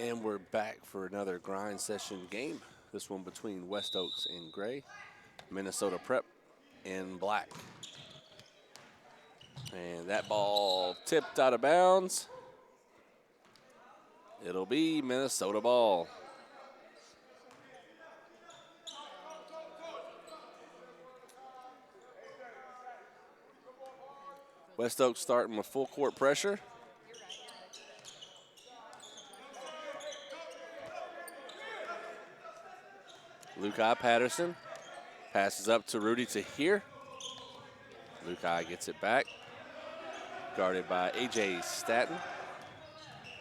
And we're back for another grind session game. This one between West Oaks in gray, Minnesota Prep in black. And that ball tipped out of bounds. It'll be Minnesota ball. West Oaks starting with full court pressure. Lukai Patterson passes up to Rudy to here. Lukai gets it back. Guarded by A.J. Staten.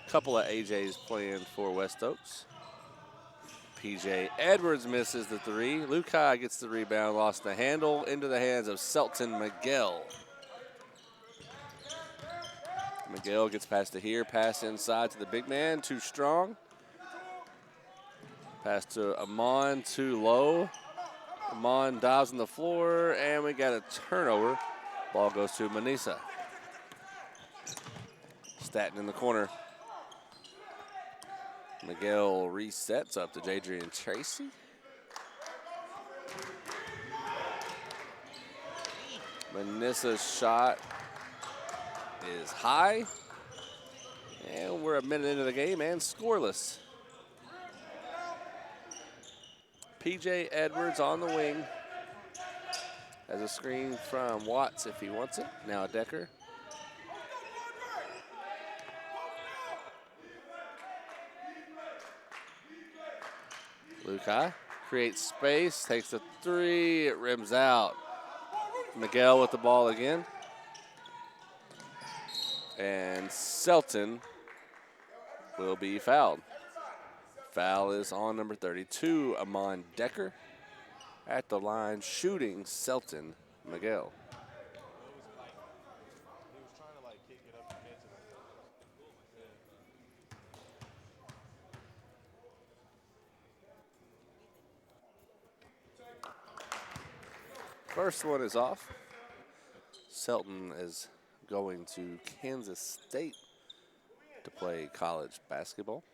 Couple of A.J.'s playing for West Oaks. P.J. Edwards misses the three. Lukai gets the rebound, lost the handle into the hands of Selton Miguel. Miguel gets past to here, pass inside to the big man, too strong. Pass to Amon, too low. Amon dives on the floor, and we got a turnover. Ball goes to Manisa. Staten in the corner. Miguel resets up to Jadrian Tracy. Manissa's shot is high. And we're a minute into the game and scoreless. P.J. Edwards on the wing. Has a screen from Watts if he wants it. Now Decker. Lukai creates space, takes the three, it rims out. Miguel with the ball again. And Selton will be fouled. Foul is on number 32, Amon Decker. At the line, shooting Selton Miguel. First one is off. Selton is going to Kansas State to play college basketball.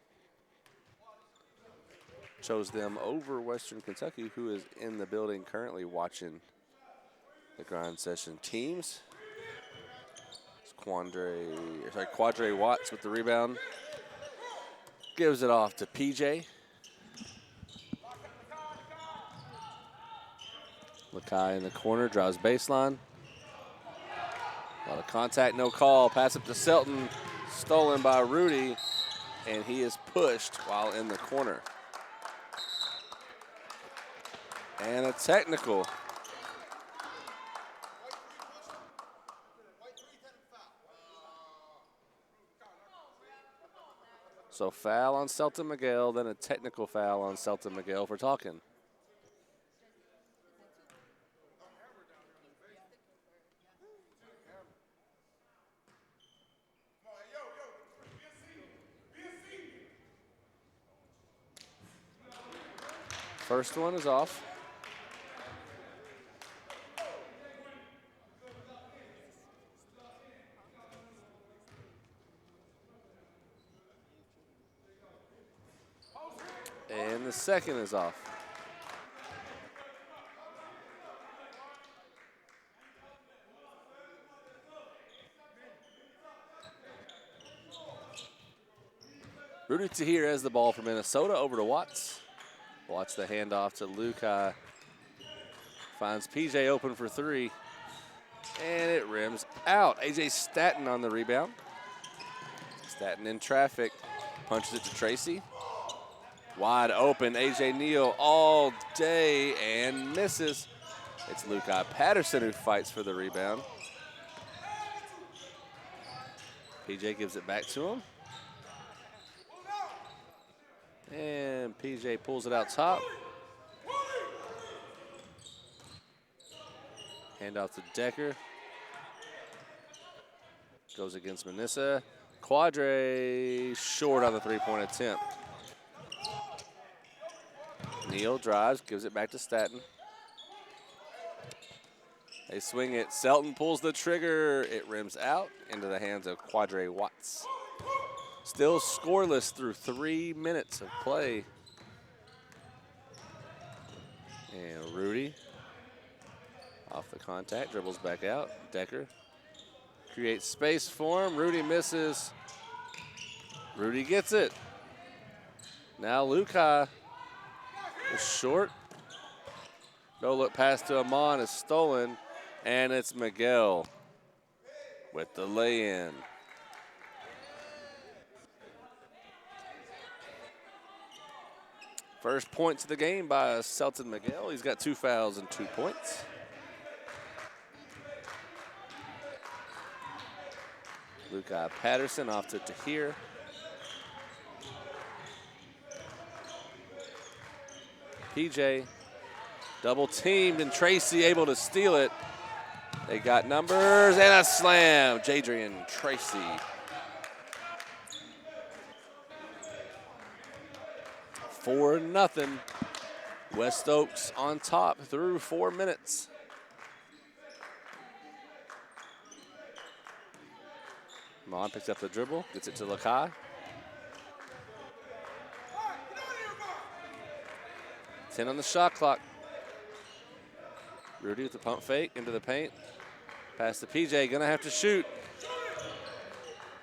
Chose them over Western Kentucky, who is in the building currently watching the grind session teams. It's Quadre Watts with the rebound. Gives it off to PJ. Lukai in the corner, drives baseline. A lot of contact, no call. Pass up to Selton, stolen by Rudy, and he is pushed while in the corner. And a technical. So foul on Selton Miguel, then a technical foul on Selton Miguel for talking. First one is off. And the second is off. Rudy Tahir has the ball for Minnesota, over to Watts. Watch the handoff to Lukai. Finds PJ open for three. And it rims out. A.J. Staten on the rebound. Staten in traffic. Punches it to Tracy. Wide open. A.J. Neal all day and misses. It's Lukai Patterson who fights for the rebound. PJ gives it back to him. And PJ pulls it out top. Handoff to Decker. Goes against Manissa. Quadre short on the three-point attempt. Neal drives, gives it back to Staten. They swing it. Selton pulls the trigger. It rims out into the hands of Quadre Watts. Still scoreless through 3 minutes of play. And Rudy off the contact, dribbles back out. Decker creates space for him. Rudy misses. Rudy gets it. Now Lukai is short. No look pass to Amon is stolen, and it's Miguel with the lay-in. First points of the game by Selton Miguel. He's got 2 fouls and 2 points. Lukai Patterson off to Tahir. PJ double teamed and Tracy able to steal it. They got numbers and a slam. Jadrian Tracy. For nothing. West Oaks on top through 4 minutes. Mon picks up the dribble, gets it to Lukai. Ten on the shot clock. Rudy with the pump fake into the paint. Pass to PJ, gonna have to shoot.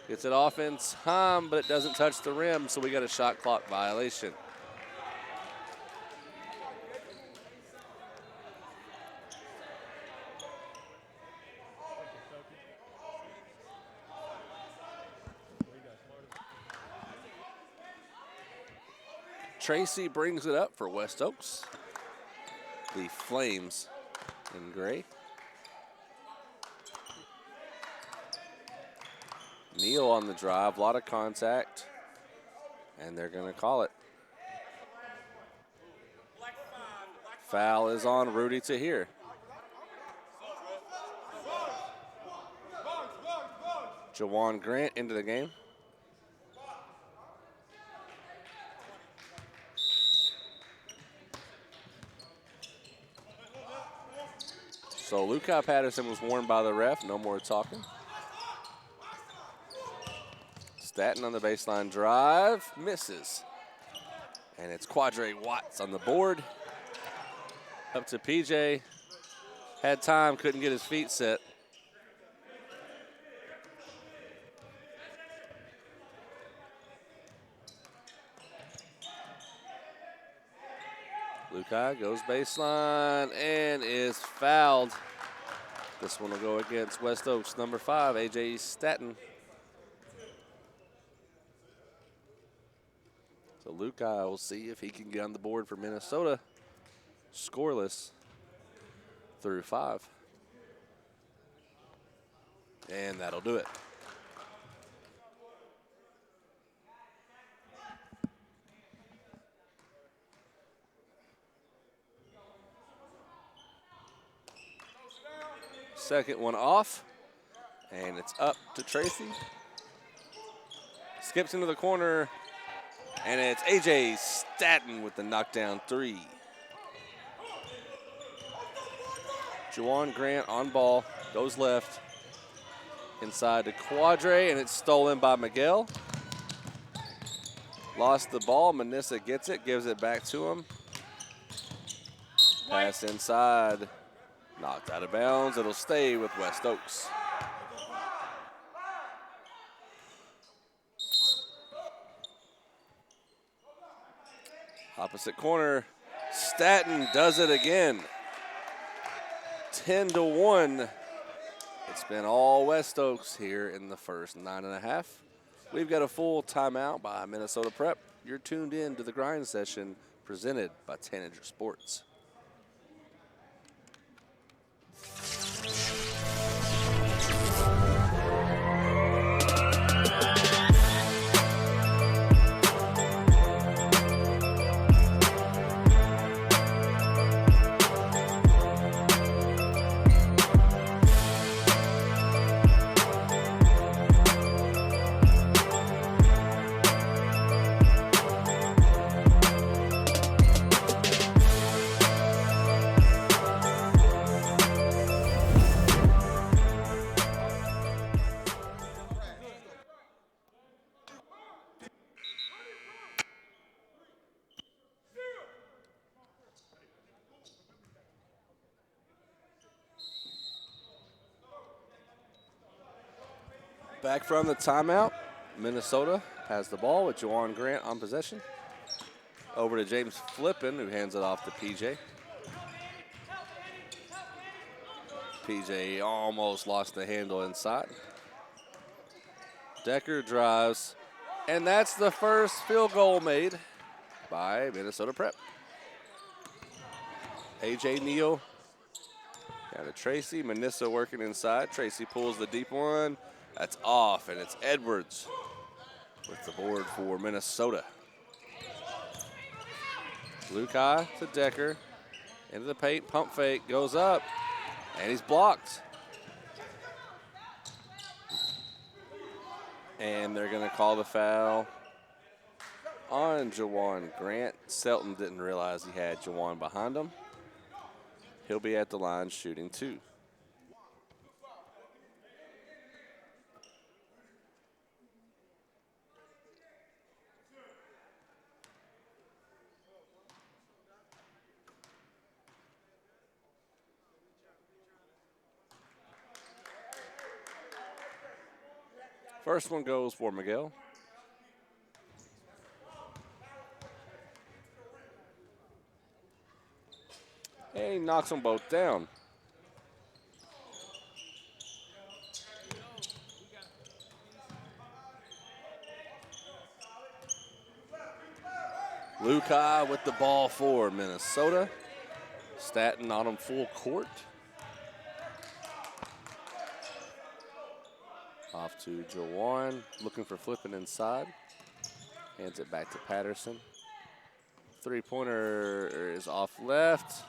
Gets it off in time, but it doesn't touch the rim, so we got a shot clock violation. Tracy brings it up for West Oaks. The Flames in gray. Neal on the drive, a lot of contact, and they're going to call it. Foul is on Rudy Tahir. Jawan Grant into the game. So Lukai Patterson was warned by the ref, no more talking. Staten on the baseline drive, misses. And it's Quadre Watts on the board. Up to PJ. Had time, couldn't get his feet set. Lukai goes baseline and is fouled. This one will go against West Oaks, number 5, AJ Staten. So Lukai will see if he can get on the board for Minnesota. Scoreless through 5. And that'll do it. Second one off, and it's up to Tracy. Skips into the corner, and it's AJ Staten with the knockdown 3. Jawan Grant on ball, goes left, inside to Quadre, and it's stolen by Miguel. Lost the ball, Manissa gets it, gives it back to him. Pass inside. Knocked out of bounds. It'll stay with West Oaks. Opposite corner. Staten does it again. 10-1. It's been all West Oaks here in the first 9.5. We've got a full timeout by Minnesota Prep. You're tuned in to the grind session presented by Tanager Sports. Back from the timeout, Minnesota has the ball with Juwan Grant on possession. Over to James Flippin, who hands it off to PJ. PJ almost lost the handle inside. Decker drives, and that's the first field goal made by Minnesota Prep. AJ Neal down to Tracy. Manissa working inside. Tracy pulls the deep one. That's off, and it's Edwards with the board for Minnesota. Lukai to Decker. Into the paint, pump fake, goes up, and he's blocked. And they're going to call the foul on Juwan Grant. Selton didn't realize he had Juwan behind him. He'll be at the line shooting 2. First one goes for Miguel. And he knocks them both down. Lukai with the ball for Minnesota. Staten on him full court. Off to Juwan, looking for Flippin inside. Hands it back to Patterson. Three-pointer is off left.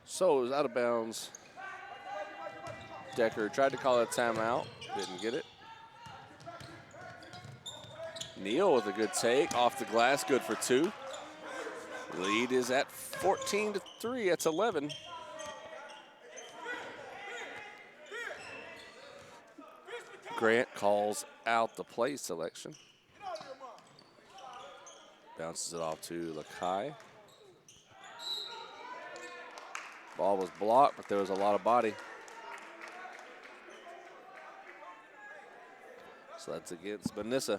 So it was out of bounds. Decker tried to call a timeout, didn't get it. Neal with a good take, off the glass, good for 2. Lead is at 14-3, that's 11. Grant calls out the play selection. Bounces it off to Lakai. Ball was blocked, but there was a lot of body. So that's against Manissa.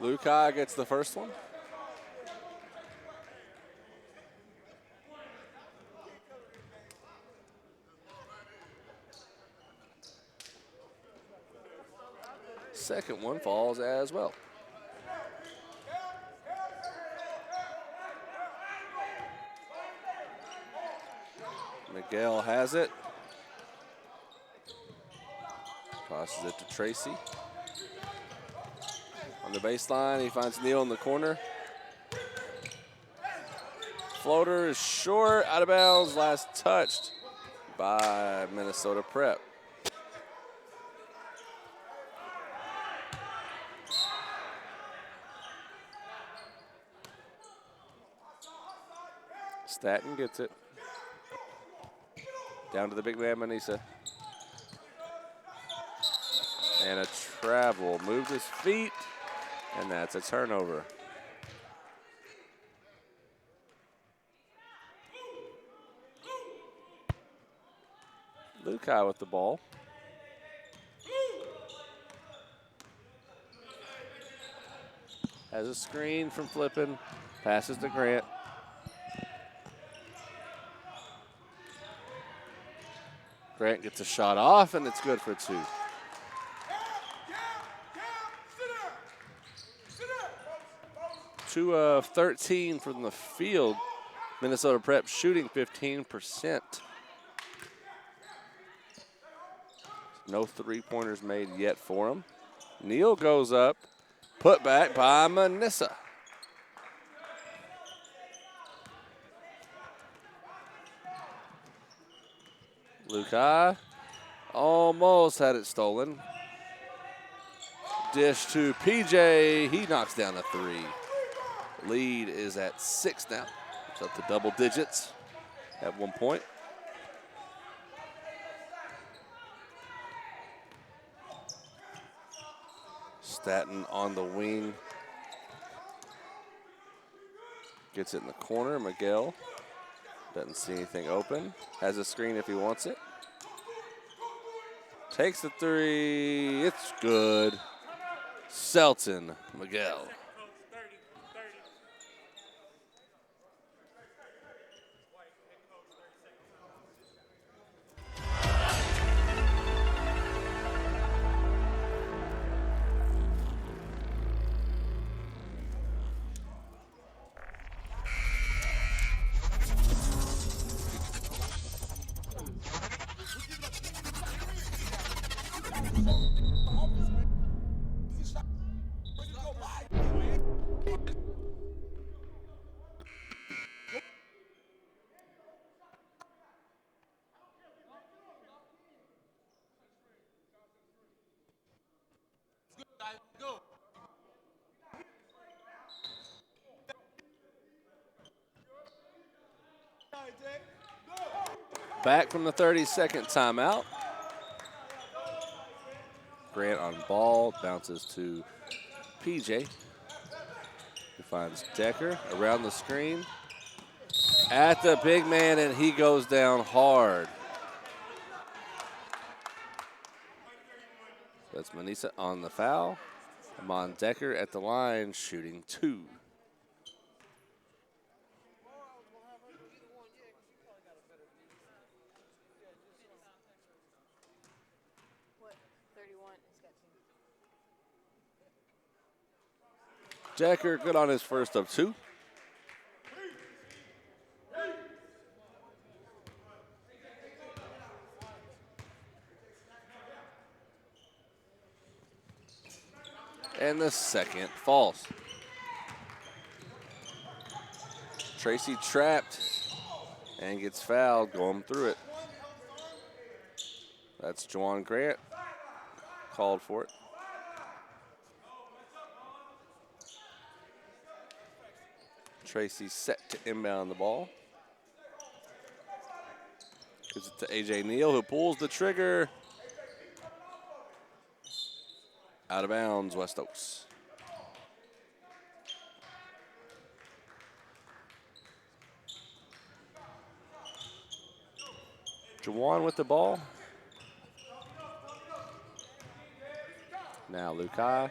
Lukai gets the first one. Second one falls as well. Miguel has it. Passes it to Tracy. On the baseline, he finds Neal in the corner. Floater is short, out of bounds, last touched by Minnesota Prep. Staten gets it. Down to the big man, Manissa. And a travel, moved his feet, and that's a turnover. Lukai with the ball. Has a screen from Flippin, passes to Grant. Grant gets a shot off, and it's good for 2. Two of 13 from the field. Minnesota Prep shooting 15%. No three-pointers made yet for him. Neal goes up, put back by Manissa. Lukai almost had it stolen. Dish to PJ. He knocks down a three. Lead is at 6 now. It's up to double digits at 1 point. Staten on the wing. Gets it in the corner. Miguel doesn't see anything open. Has a screen if he wants it. Takes the three. It's good. Selton Miguel. Back from the 30-second timeout. Grant on ball, bounces to PJ. He finds Decker around the screen. At the big man, and he goes down hard. That's Manisa on the foul. Amon Decker at the line, shooting 2. Decker good on his first of 2. And the second falls. Tracy trapped and gets fouled going through it. That's Juwan Grant called for it. Tracy set to inbound the ball. Gives it to A.J. Neal, who pulls the trigger. Out of bounds, West Oaks. Juwan with the ball. Now Lukai.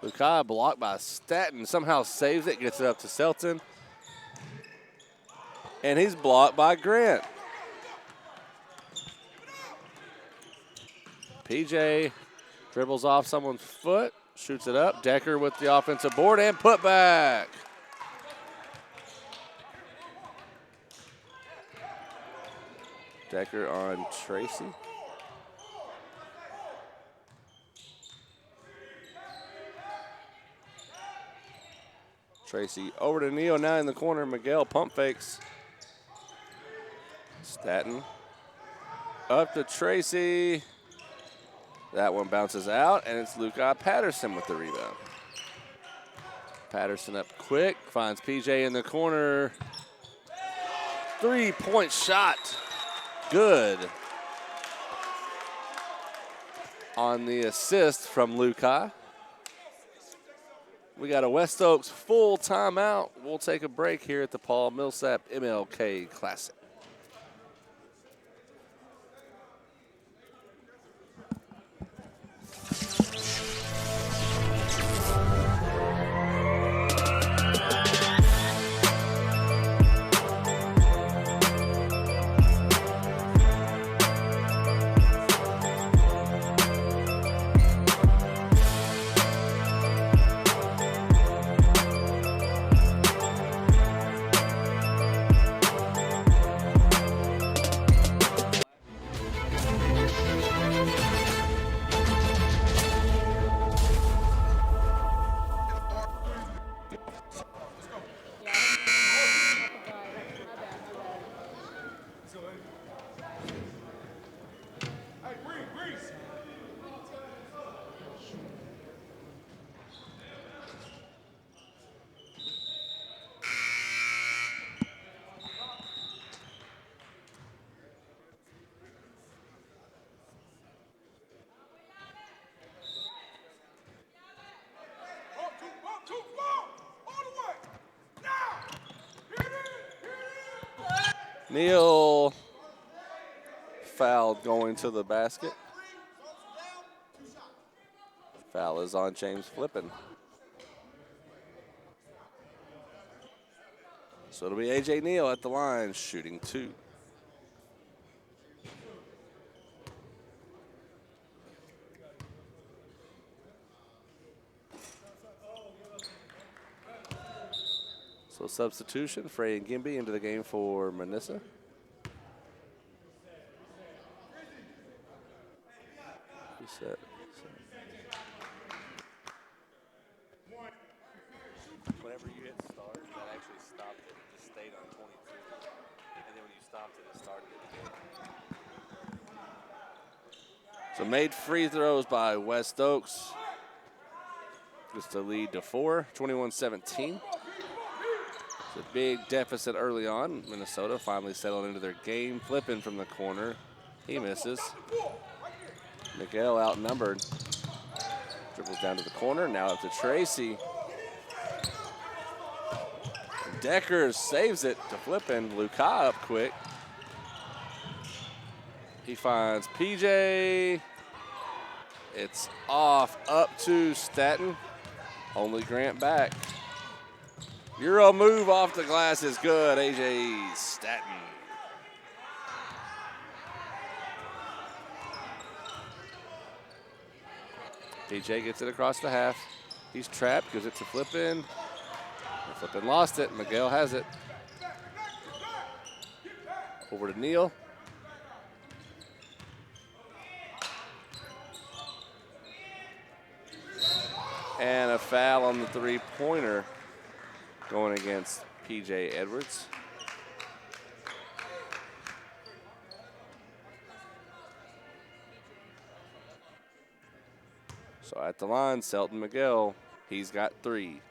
Lukai blocked by Staten, somehow saves it, gets it up to Selton. And he's blocked by Grant. PJ dribbles off someone's foot, shoots it up. Decker with the offensive board and put back. Decker on Tracy. Tracy over to Neal, now in the corner. Miguel pump fakes. Staten up to Tracy. That one bounces out, and it's Lukai Patterson with the rebound. Patterson up quick, finds PJ in the corner. 3-point shot. Good. On the assist from Lukai. We got a West Oaks full timeout. We'll take a break here at the Paul Millsap MLK Classic. Neal fouled going to the basket. Foul is on James Flippin. So it'll be A.J. Neal at the line, shooting 2. So substitution, Frey and Gimby into the game for Manissa. Reset. Whenever you hit start, that actually stopped it. It just stayed on 22. And then when you stopped it, it started it again. So made free throws by West Oaks. Just a lead to 4, 21-17. It's a big deficit early on. Minnesota finally settled into their game. Flipping from the corner. He misses. Miguel outnumbered. Dribbles down to the corner. Now up to Tracy. Deckers saves it to Flippin. Luka up quick. He finds PJ. It's off up to Staten. Only Grant back. Euro move off the glass is good. AJ Staten. PJ gets it across the half. He's trapped, gives it to Flippin. Flippin lost it. Miguel has it. Over to Neal. And a foul on the three-pointer going against P.J. Edwards. So at the line, Selton Miguel, he's got 3.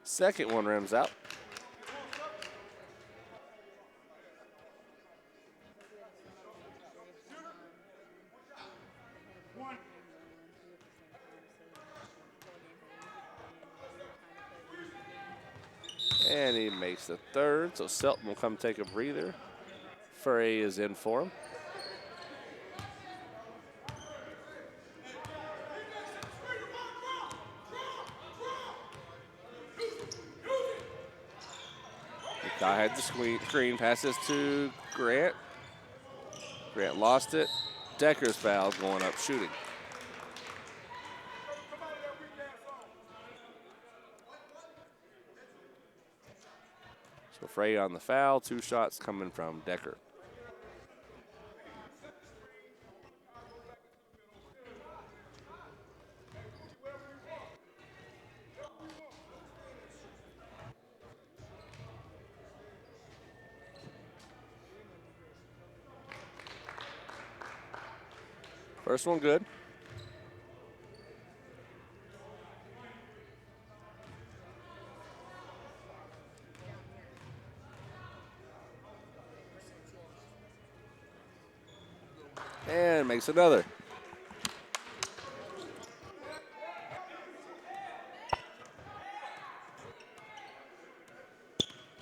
Second one rims out. And he makes the third, so Selton will come take a breather. Frey is in for him. Guy had the screen, passes to Grant. Grant lost it. Decker's foul going up shooting. So Frey on the foul, 2 shots coming from Decker. First one good. And makes another.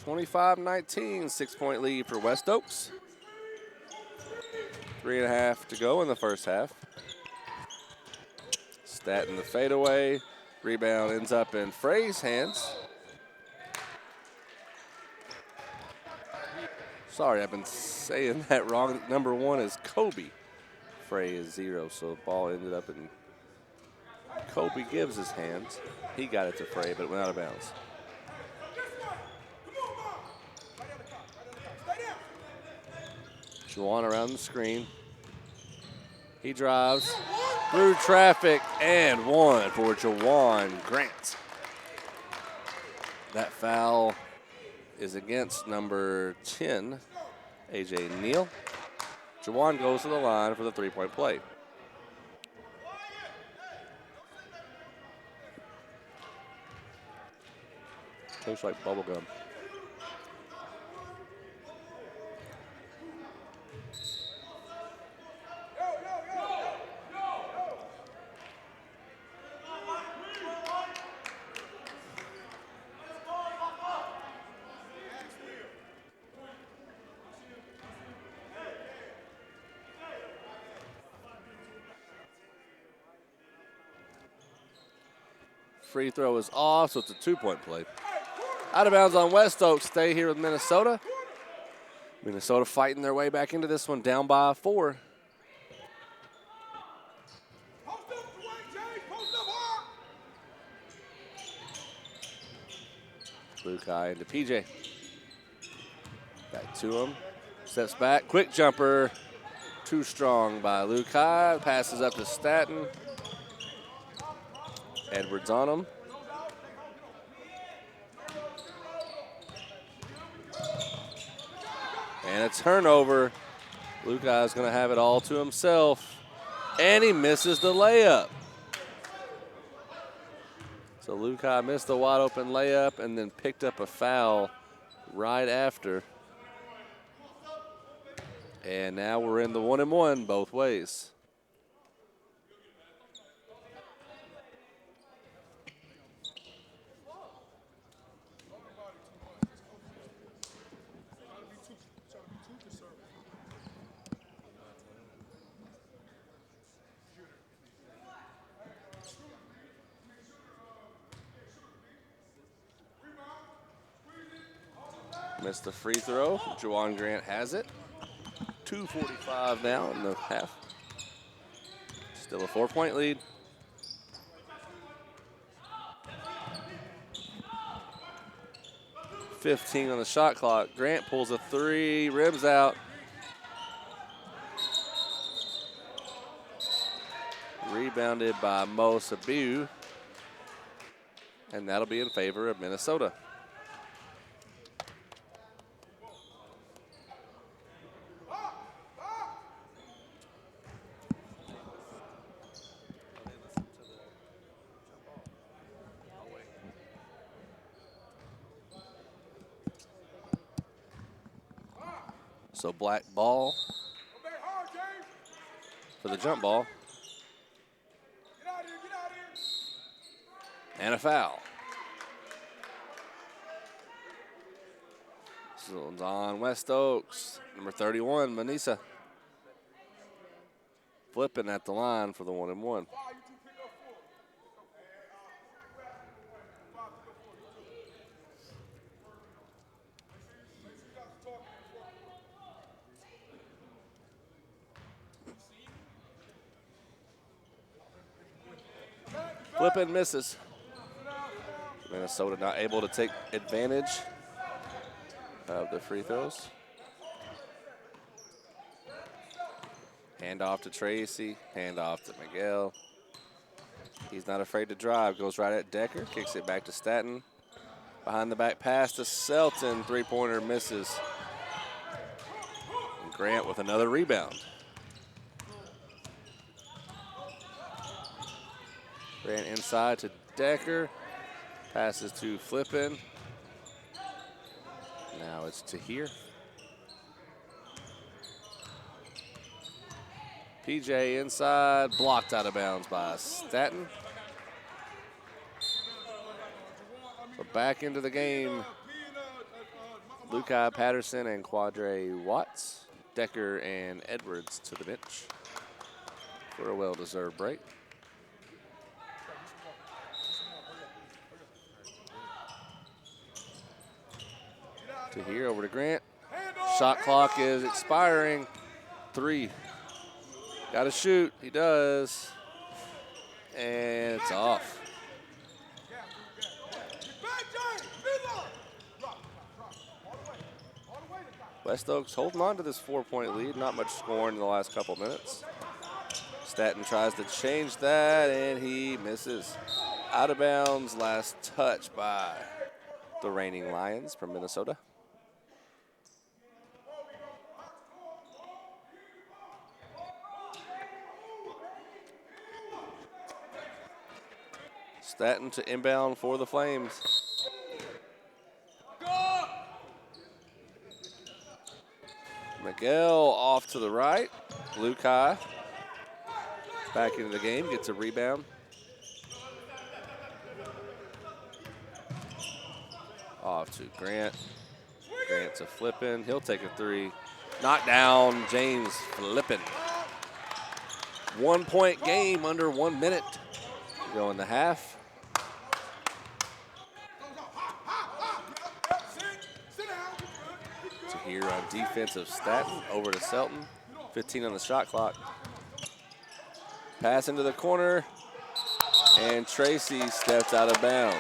(25-19), 6-point lead for West Oaks. 3.5 to go in the first half. Staten the fadeaway. Rebound ends up in Frey's hands. Sorry, I've been saying that wrong. Number 1 is Kobe. Frey is 0, so the ball ended up in Kobe Gibbs' hands. He got it to Frey, but it went out of bounds. Juwan around the screen. He drives, through traffic and one for Jawan Grant. That foul is against number 10, A.J. Neal. Jawan goes to the line for the three-point play. Tastes like bubble gum. Free throw is off, so it's a two-point play. Out of bounds on West Oak. Stay here with Minnesota. Minnesota fighting their way back into this one, down by 4. Lukai into PJ. Back to him. Steps back. Quick jumper. Too strong by Lukai. Passes up to Staten. Edwards on him. And a turnover. Lukai is going to have it all to himself. And he misses the layup. So Lukai missed the wide open layup and then picked up a foul right after. And now we're in the 1-and-1 both ways. Missed the free throw. Jawan Grant has it. 2:45 now in the half. Still a 4-point lead. .15 on the shot clock. Grant pulls a three, rims out. Rebounded by Mo Sabiu. And that'll be in favor of Minnesota. So black ball for the jump ball. And a foul. This one's on West Oaks. Number 31, Manisa. Flipping at the line for the 1-and-1. Flipping misses. Minnesota not able to take advantage of the free throws. Hand off to Tracy, hand off to Miguel. He's not afraid to drive, goes right at Decker, kicks it back to Staten. Behind the back pass to Selton, three-pointer misses. And Grant with another rebound. Grant inside to Decker, passes to Flippin. Now it's to here. PJ inside, blocked out of bounds by Staten. So back into the game, Lukai Patterson and Quadre Watts, Decker and Edwards to the bench for a well-deserved break. To here, over to Grant. Shot clock is expiring. 3. Got to shoot. He does. And it's off. West Oaks holding on to this 4-point lead. Not much scoring in the last couple minutes. Staton tries to change that, and he misses. Out of bounds, last touch by the reigning Lions from Minnesota. Staton to inbound for the Flames. Miguel off to the right. Lukai back into the game, gets a rebound. Off to Grant. Grant to Flippin. He'll take a three. Knocked down, James Flippin. 1 point game under 1 minute. Go in the half. To here on defense of Staton. Over to Selton. 15 on the shot clock. Pass into the corner. And Tracy steps out of bounds.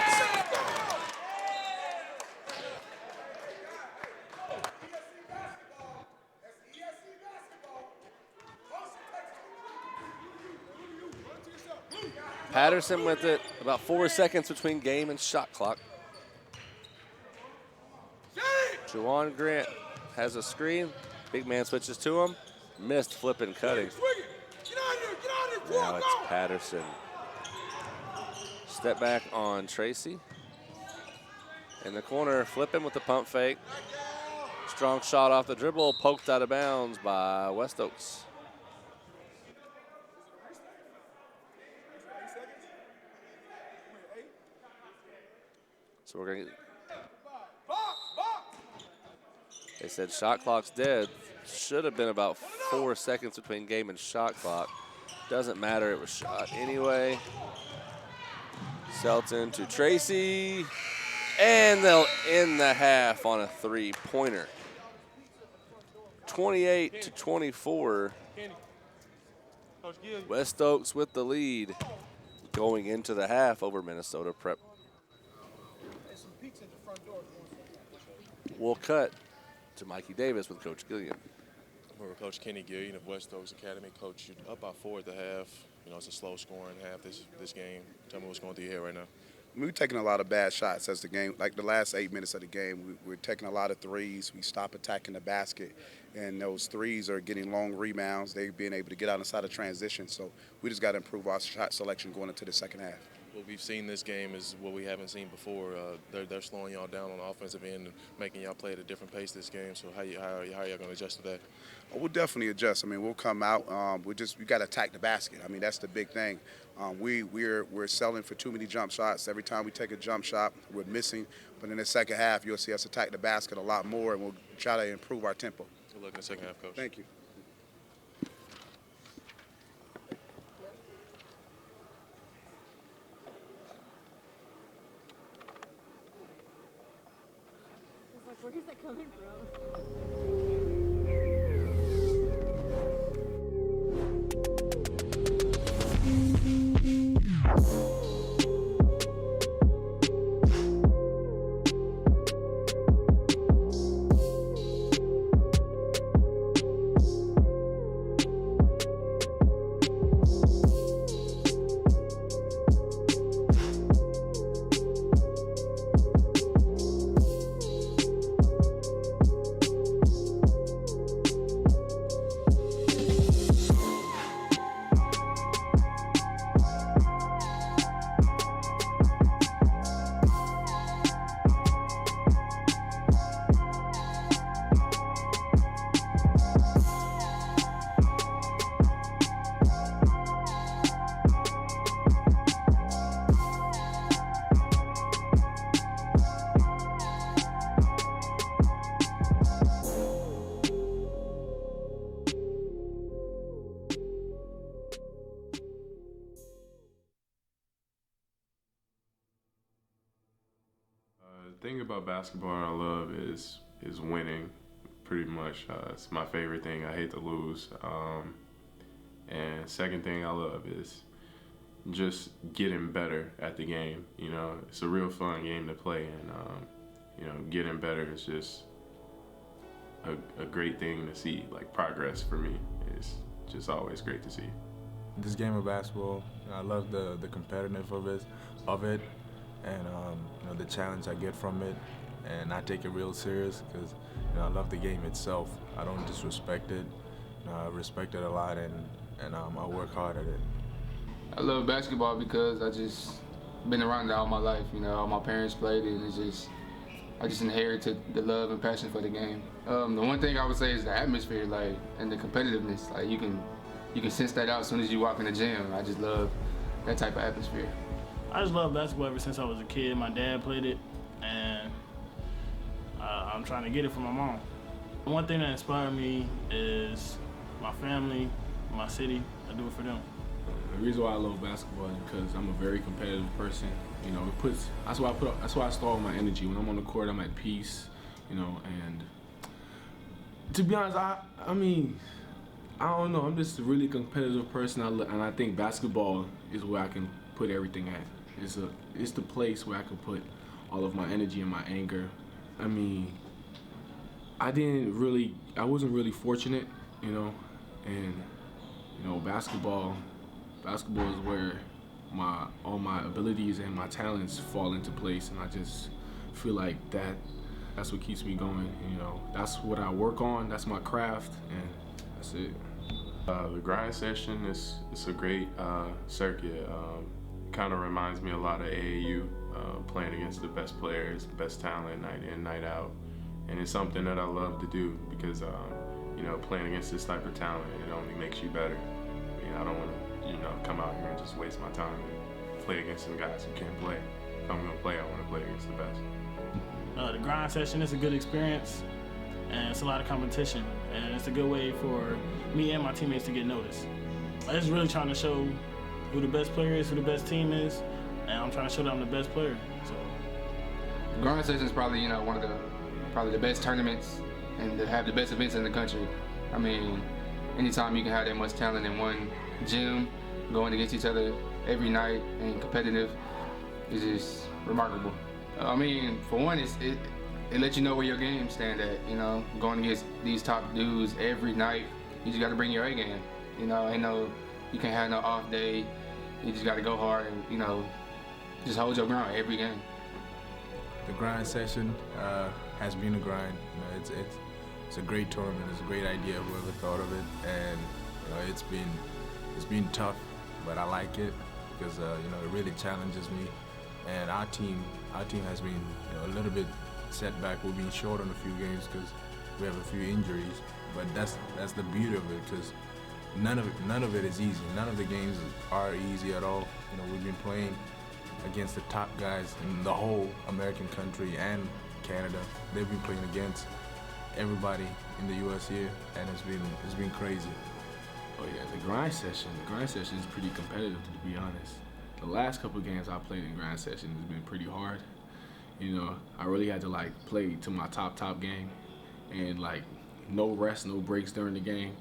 Patterson with it. About 4 seconds between game and shot clock. Juwan Grant has a screen. Big man switches to him. Missed flipping cutting. Now it's Patterson. Step back on Tracy. In the corner, Flippin with the pump fake. Strong shot off the dribble, poked out of bounds by West Oaks. So we're gonna. They said shot clock's dead. Should have been about 4 seconds between game and shot clock. Doesn't matter, it was shot anyway. Selton to Tracy. And they'll end the half on a three-pointer. 28-24. West Oaks with the lead going into the half over Minnesota Prep. We'll cut to Mikey Davis with Coach Gillian. We're with Coach Kenny Gillian of West Oaks Academy. Coach, you're up by 4 at the half. You know, it's a slow scoring half this game. Tell me what's going through your head right now. We're taking a lot of bad shots as the game, like the last 8 minutes of the game. We're taking a lot of threes. We stop attacking the basket, and those threes are getting long rebounds. They've been able to get out inside of transition. So we just got to improve our shot selection going into the second half. What we've seen this game is what we haven't seen before. They're slowing y'all down on the offensive end and making y'all play at a different pace this game. So how are y'all going to adjust to that? We'll definitely adjust. I mean, we'll come out. We got to attack the basket. I mean, that's the big thing. We're selling for too many jump shots. Every time we take a jump shot, we're missing. But in the second half, you'll see us attack the basket a lot more, and we'll try to improve our tempo. Good luck in the second half, Coach. Thank you. Where is that coming from? The thing about basketball I love is winning, pretty much. It's my favorite thing. I hate to lose. And second thing I love is just getting better at the game. You know, it's a real fun game to play, and you know, getting better is just a great thing to see. Like, progress for me is just always great to see. This game of basketball, I love the competitiveness of it, and the challenge I get from it, and I take it real serious because I love the game itself. I don't disrespect it. I respect it a lot, and I work hard at it. I love basketball because I just been around it all my life. All my parents played it, and I just inherited the love and passion for the game. The one thing I would say is the atmosphere, and the competitiveness. You can sense that out as soon as you walk in the gym. I just love that type of atmosphere. I just love basketball ever since I was a kid. My dad played it, and I'm trying to get it from my mom. One thing that inspired me is my family, my city. I do it for them. The reason why I love basketball is because I'm a very competitive person. That's why I store all my energy. When I'm on the court, I'm at peace. And to be honest, I don't know. I'm just a really competitive person, and I think basketball is where I can put everything at. It's the place where I can put all of my energy and my anger. I wasn't really fortunate, and basketball is where all my abilities and my talents fall into place, and I just feel like that's what keeps me going. That's what I work on. That's my craft, and that's it. The grind session is a great circuit. Kind of reminds me a lot of AAU, playing against the best players, best talent, night in, night out, and it's something that I love to do because playing against this type of talent, it only makes you better. I don't want to come out here and just waste my time and play against some guys who can't play. If I'm gonna play, I want to play against the best. The grind session is a good experience, and it's a lot of competition, and it's a good way for me and my teammates to get noticed. I'm just really trying to show who the best player is, who the best team is, and I'm trying to show that I'm the best player. So, Grind session is probably one of the best tournaments and to have the best events in the country. Anytime you can have that much talent in one gym, going against each other every night and competitive, is just remarkable. For one, it lets you know where your game stand at. Going against these top dudes every night, you just got to bring your A game. You can't have no off day. You just got to go hard and just hold your ground every game. The grind session has been a grind. It's a great tournament. It's a great idea. Whoever thought of it, and it's been tough, but I like it because it really challenges me. And our team has been a little bit setback. We've been short on a few games because we have a few injuries. But that's the beauty of it, because none of it is easy. None of the games are easy at all. We've been playing against the top guys in the whole American country and Canada. They've been playing against everybody in the U.S. here, and it's been crazy. Oh yeah, the grind session is pretty competitive, to be honest. The last couple of games I played in grind session has been pretty hard. I really had to play to my top game, and no rest, no breaks during the game.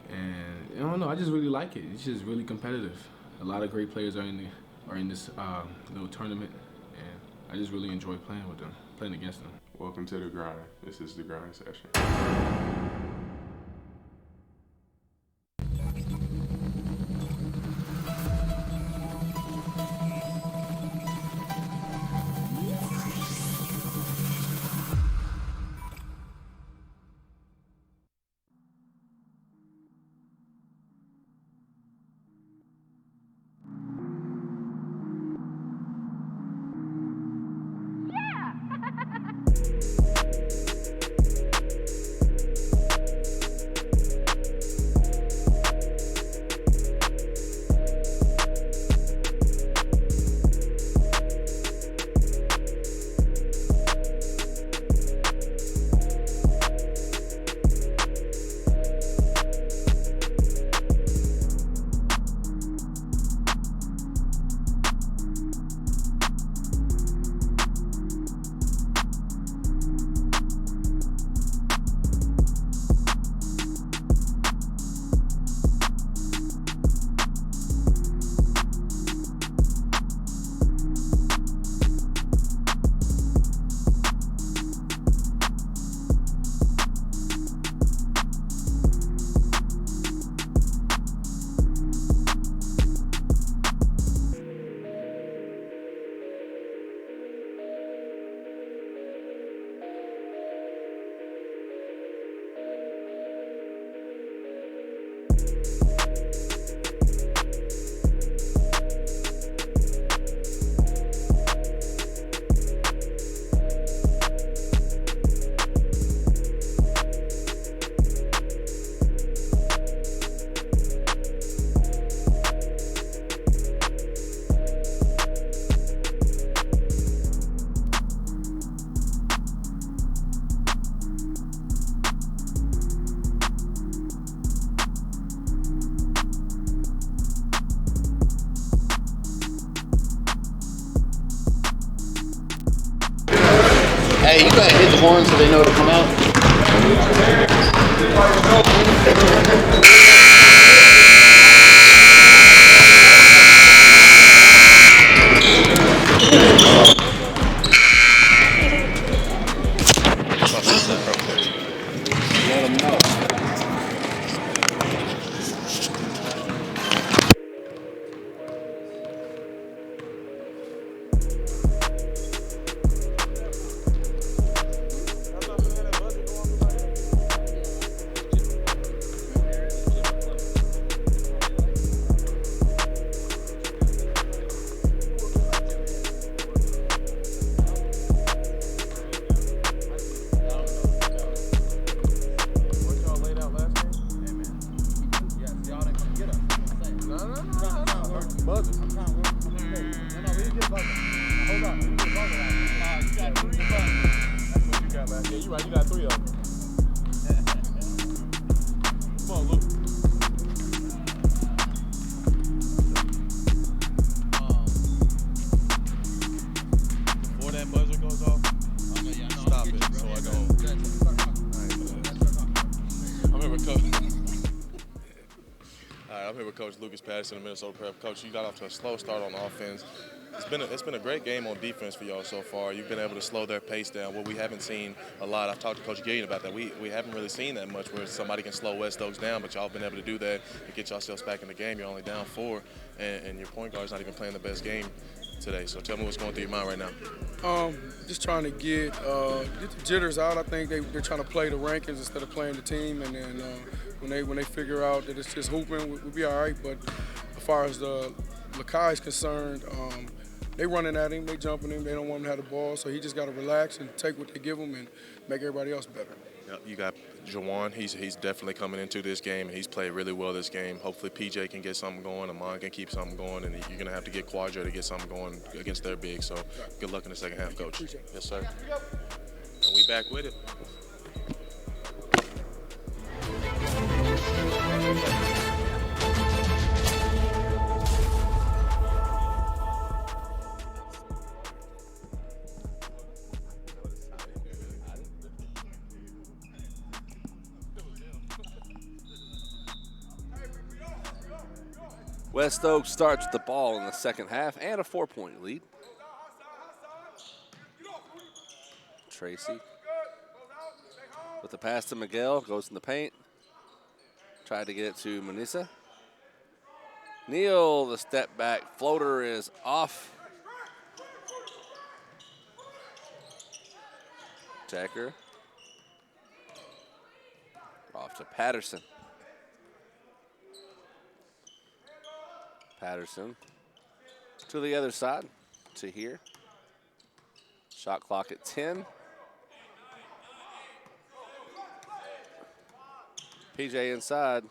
And I don't know, I just really like it. It's just really competitive. A lot of great players are in this little tournament, and I just really enjoy playing with them, playing against them. Welcome to the grind. This is the grind session. you gotta hit the horn so they know to come out. Let them know. Patterson, the Minnesota Prep. Coach, you got off to a slow start on offense. It's been a great game on defense for y'all so far. You've been able to slow their pace down. What we haven't seen a lot. I've talked to Coach Gillian about that. We haven't really seen that much where somebody can slow West Oaks down, but y'all have been able to do that and get yourselves back in the game. You're only down 4, and your point guard's not even playing the best game today. So tell me what's going through your mind right now. Just trying to get the jitters out. I think they're trying to play the rankings instead of playing the team, and then when they figure out that it's just hooping, we'll be all right. But as far as the Lakai is concerned, they running at him, they jumping him, they don't want him to have the ball, so he just got to relax and take what they give him and make everybody else better. Yep, you got Jawan. He's definitely coming into this game, and he's played really well this game. Hopefully PJ can get something going, Amon can keep something going, and you're going to have to get Quadra to get something going against their big. So good luck in the second half, Coach. Yes, sir. And we back with it. West Oaks starts with the ball in the second half and a 4-point lead. Tracy with the pass to Miguel, goes in the paint. Tried to get it to Manisa. Neal, the step back floater is off. Decker. Off to Patterson. Patterson to the other side, to here. Shot clock at 10. PJ inside,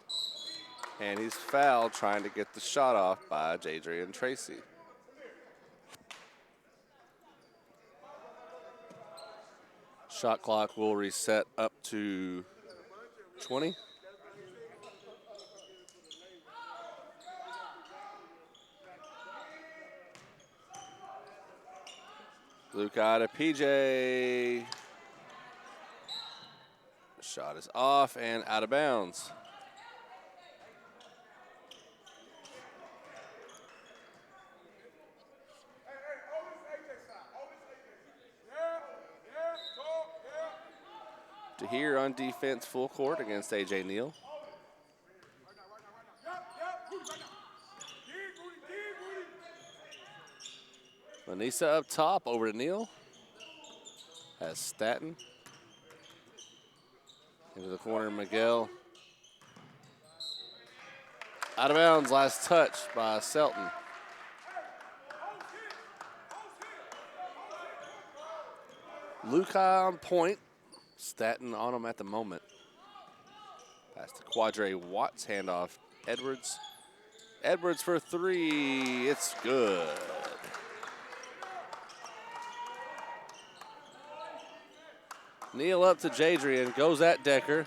and he's fouled trying to get the shot off by Jadrian Tracy. Shot clock will reset up to 20. Luke out of PJ. Shot is off and out of bounds. To here on defense, full court against AJ Neal. Manisa up top, over to Neal. Has Staten. Into the corner, Miguel. Out of bounds, last touch by Selton. Luke on point. Staten on him at the moment. Pass to Quadre Watts, handoff Edwards. Edwards for 3, it's good. Neal up to Jadrian, goes at Decker.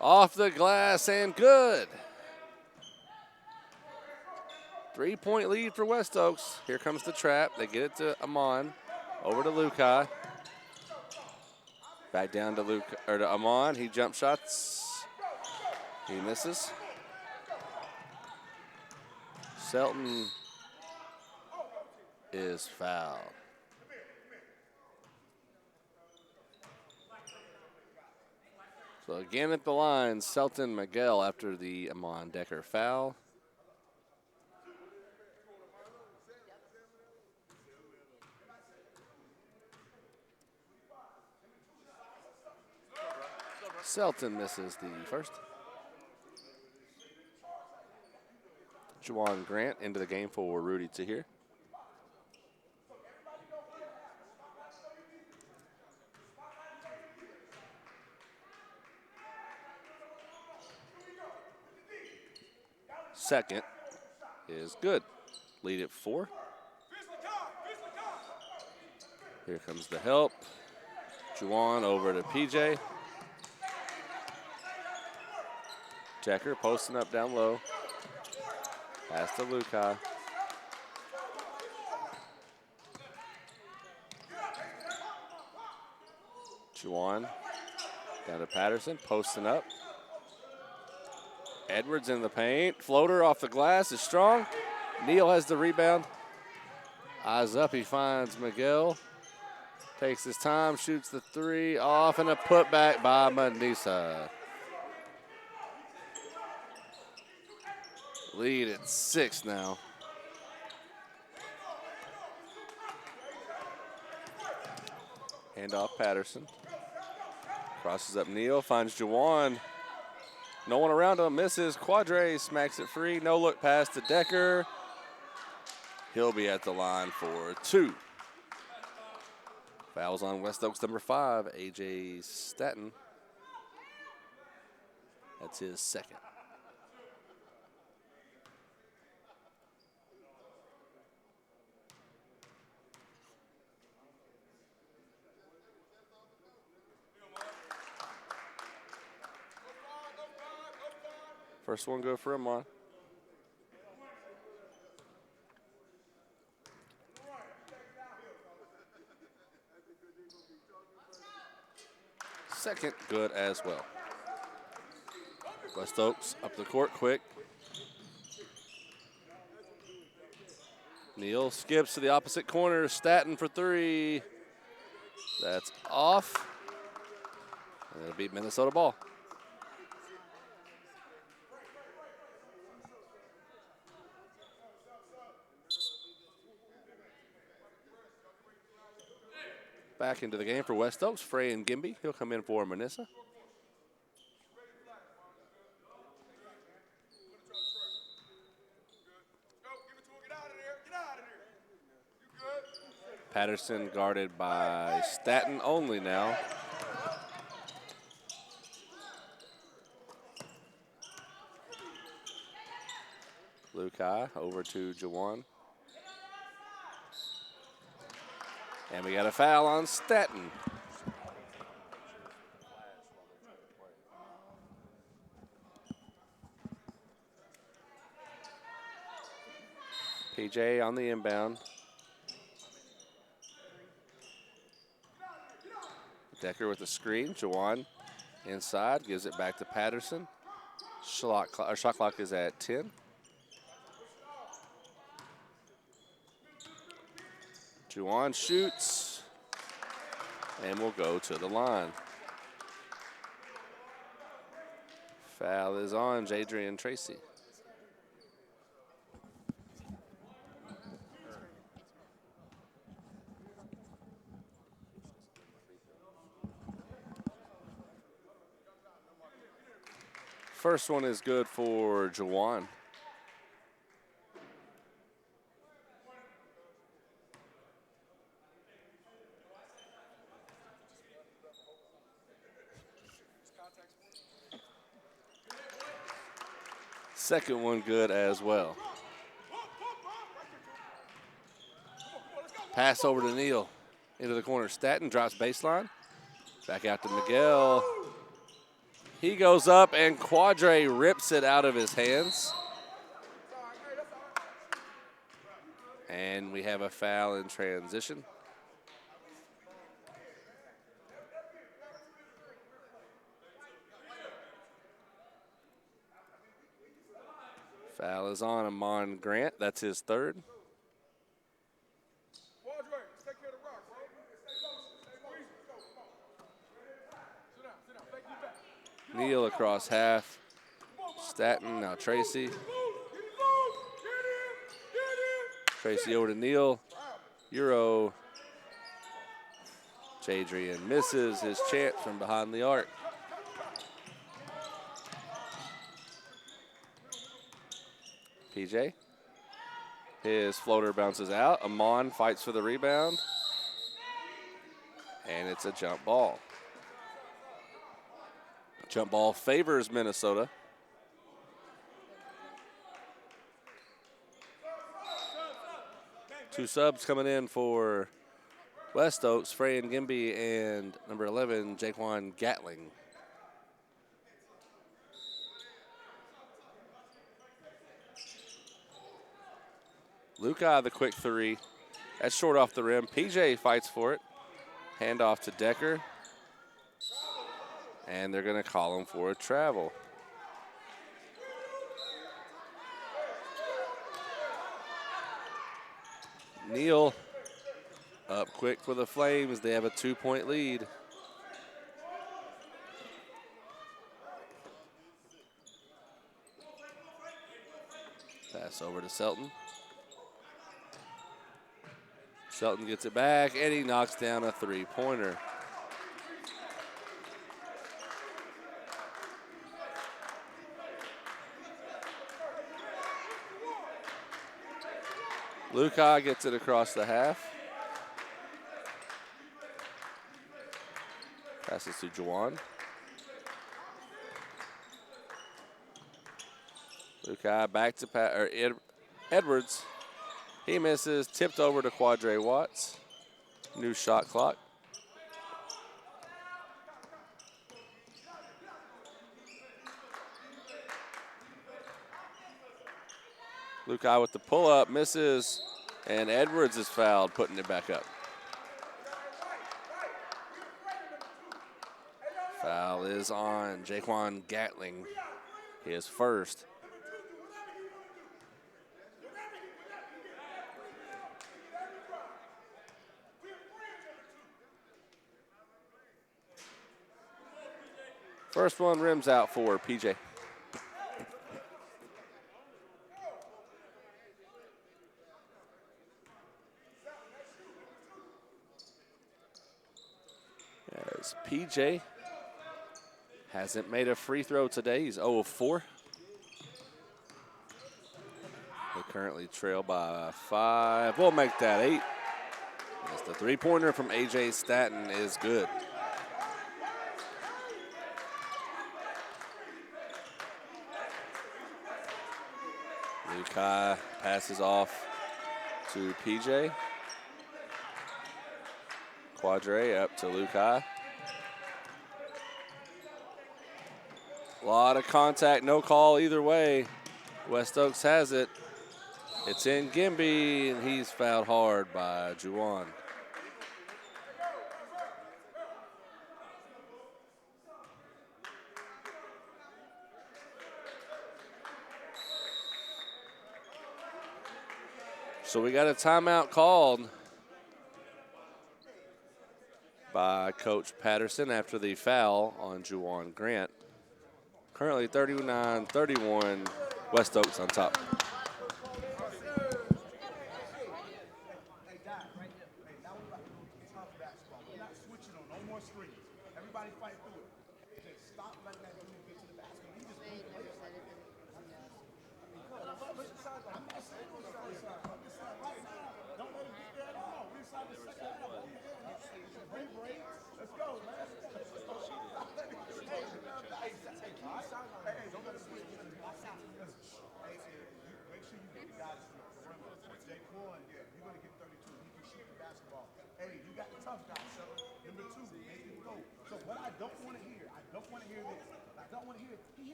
Off the glass and good. 3-point lead for West Oaks. Here comes the trap. They get it to Amon. Over to Lukai. Back down to Luke or to Amon. He jump shots. He misses. Selton is fouled. So again at the line, Selton Miguel after the Amon Decker foul. Selton misses the first. Juwan Grant into the game for Rudy Tahir. Second is good. Lead at 4. Here comes the help. Juwan over to PJ. Decker posting up down low. Pass to Lukai. Juwan down to Patterson, posting up. Edwards in the paint. Floater off the glass is strong. Neal has the rebound. Eyes up, he finds Miguel. Takes his time, shoots the 3 off, and a putback by Manisa. Lead at 6 now. Handoff Patterson. Crosses up Neal, finds Juwan. No one around him, misses. Quadre smacks it free. No look pass to Decker. He'll be at the line for 2. Fouls on West Oaks number 5, AJ Staton. That's his second. First one go for Amon. Second good as well. West Oaks up the court quick. Neal skips to the opposite corner. Staton for 3. That's off. And it'll be Minnesota ball. Back into the game for West Oaks, Frey and Gimby. He'll come in for Manissa. Patterson guarded by Staton only now. Lukai over to Juwan. And we got a foul on Staton. PJ on the inbound. Decker with the screen. Juwan inside, gives it back to Patterson. Shot clock is at 10. Juwan shoots, and we'll go to the line. Foul is on Jadrian Tracy. First one is good for Juwan. Second one good as well. Pass over to Neal. Into the corner. Staton drops baseline. Back out to Miguel. He goes up and Quadre rips it out of his hands. And we have a foul in transition. Foul is on Amon Grant. That's his third. Neal across half. Staten, now Tracy. Tracy over to Neal. Euro. Jadrian misses his chance from behind the arc. PJ. His floater bounces out. Amon fights for the rebound. And it's a jump ball. Jump ball favors Minnesota. Two subs coming in for West Oaks, Freyan Gimby and number 11, Jaquan Gatling. Luca, the quick three. That's short off the rim. PJ fights for it. Hand off to Decker. And they're going to call him for a travel. Neal up quick for the Flames. They have a 2-point lead. Pass over to Selton. Selton gets it back, and he knocks down a three-pointer. Luca gets it across the half. Passes to Juwan. Luca back to Edwards. He misses, tipped over to Quadre Watts. New shot clock. Luca with the pull-up, misses, and Edwards is fouled, putting it back up. Foul is on Jaquan Gatling, his first. First one rims out for PJ. As PJ hasn't made a free throw today. He's 0 of 4. They currently trail by 5. We'll make that 8. As the three-pointer from A.J. Staten is good. Lukai passes off to PJ. Quadre up to Lukai. A lot of contact, no call either way. West Oaks has it. It's in Gimby, and he's fouled hard by Juwan. So we got a timeout called by Coach Patterson after the foul on Juwan Grant. Currently 39-31, West Oaks on top.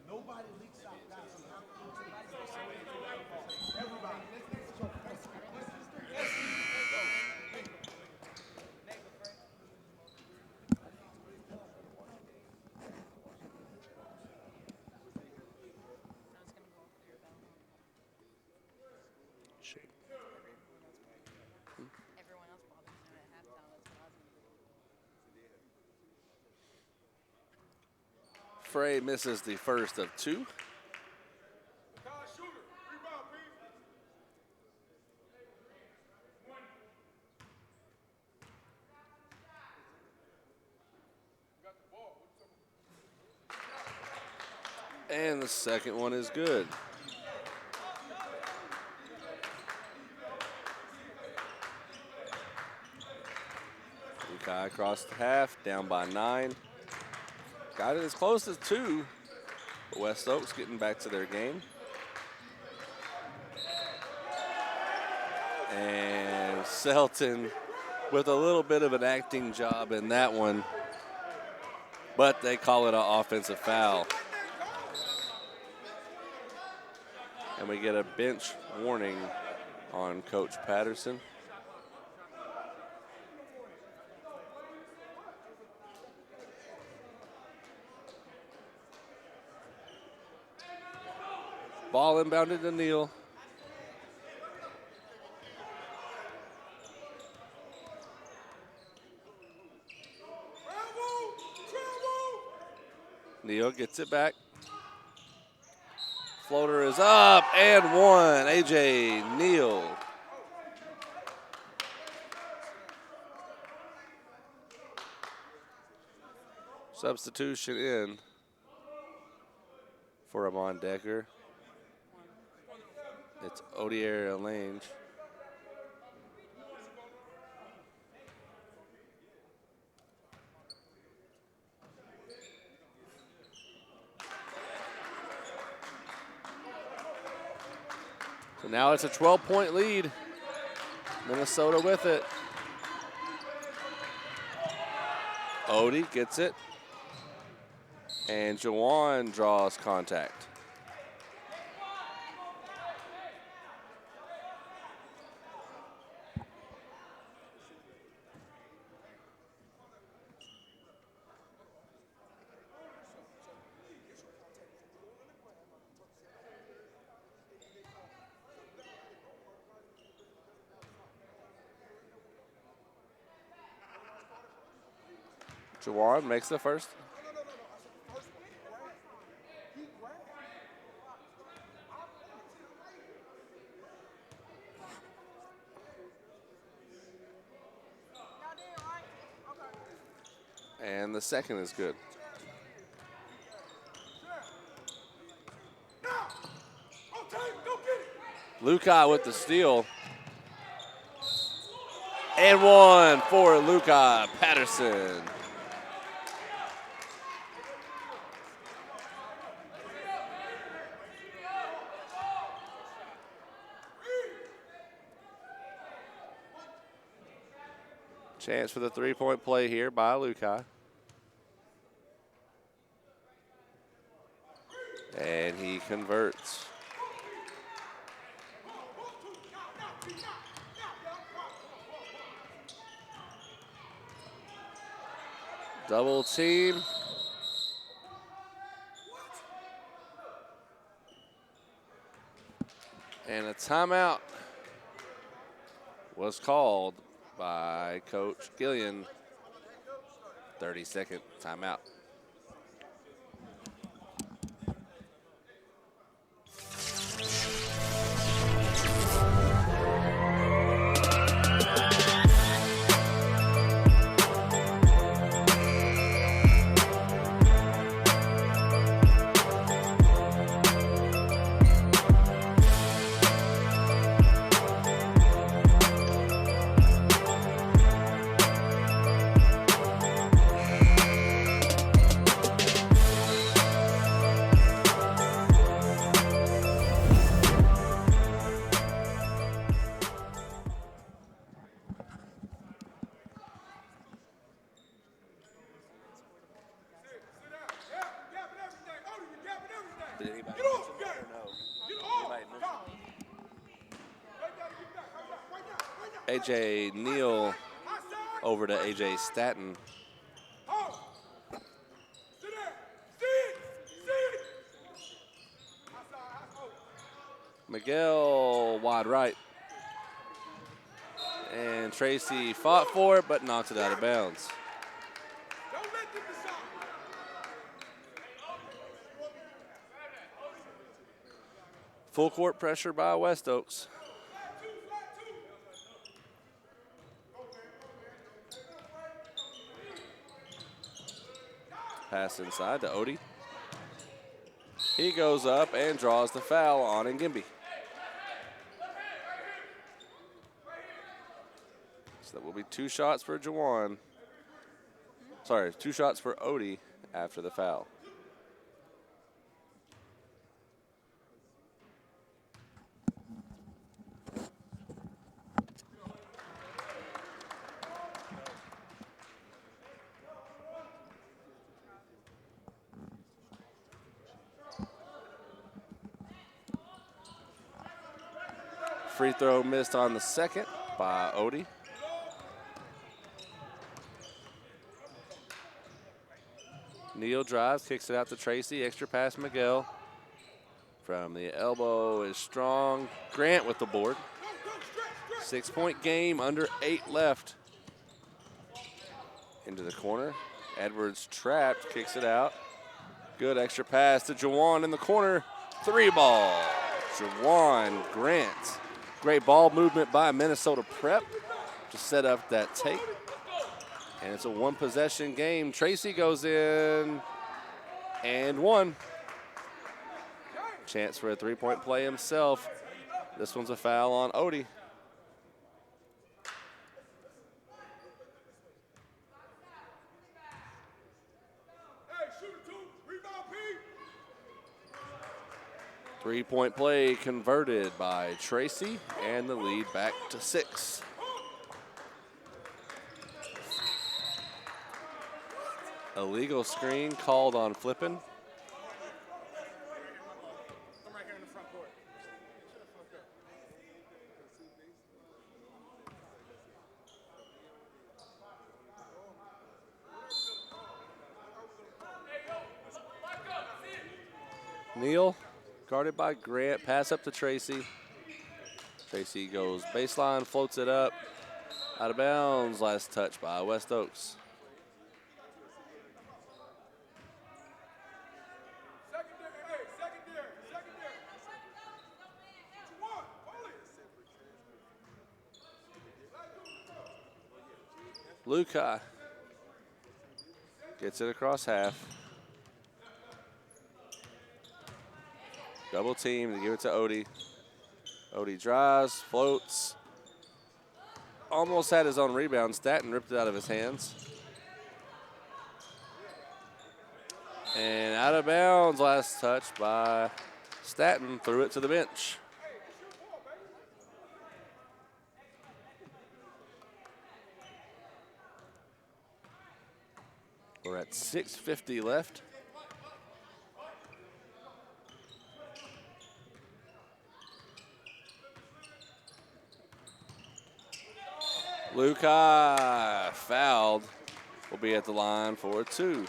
Nobody leaks out. Frey misses the first of two. And the second one is good. Lukai across the half, down by 9. Got it as close as 2. But West Oaks getting back to their game. And Selton with a little bit of an acting job in that one, but they call it an offensive foul. And we get a bench warning on Coach Patterson. Ball inbounded to Neal. Neal gets it back. Floater is up and one. A.J. Neal. Substitution in for Amon Decker. It's Odier Lange. So now it's a 12-point lead. Minnesota with it. Odie gets it. And Jawan draws contact. Jawan makes the first. And the second is good. Lukai with the steal. And one for Lukai Patterson. Chance for the three-point play here by Lukai. And he converts. Double team. And a timeout was called by Coach Gillian. 30-second timeout. Did anybody mention that or no? Anybody mention it? A.J. Neal over to A.J. Staton. Miguel wide right. And Tracy fought for it, but knocked it out of bounds. Full court pressure by West Oaks. Pass inside to Odie. He goes up and draws the foul on Ngimbi. So that will be 2 shots for Jawan. Sorry, 2 shots for Odie after the foul. Free throw missed on the second by Odie. Neal drives, kicks it out to Tracy. Extra pass, Miguel. From the elbow is strong. Grant with the board. 6-point game, under 8 left. Into the corner. Edwards trapped, kicks it out. Good extra pass to Jawan in the corner. 3 ball. Jawan Grant. Great ball movement by Minnesota Prep to set up that take. And it's a 1-possession game. Tracy goes in and 1. Chance for a 3-point play himself. This one's a foul on Odie. Three-point play converted by Tracy, and the lead back to 6. Illegal screen called on Flippin. Neal, guarded by Grant, pass up to Tracy. Tracy goes baseline, floats it up. Out of bounds, last touch by West Oaks. Lukai gets it across half. Double team to give it to Odie. Odie drives, floats. Almost had his own rebound. Staten ripped it out of his hands. And out of bounds, last touch by Staten. Threw it to the bench. We're at 6:50 left. Lukai fouled. Will be at the line for 2.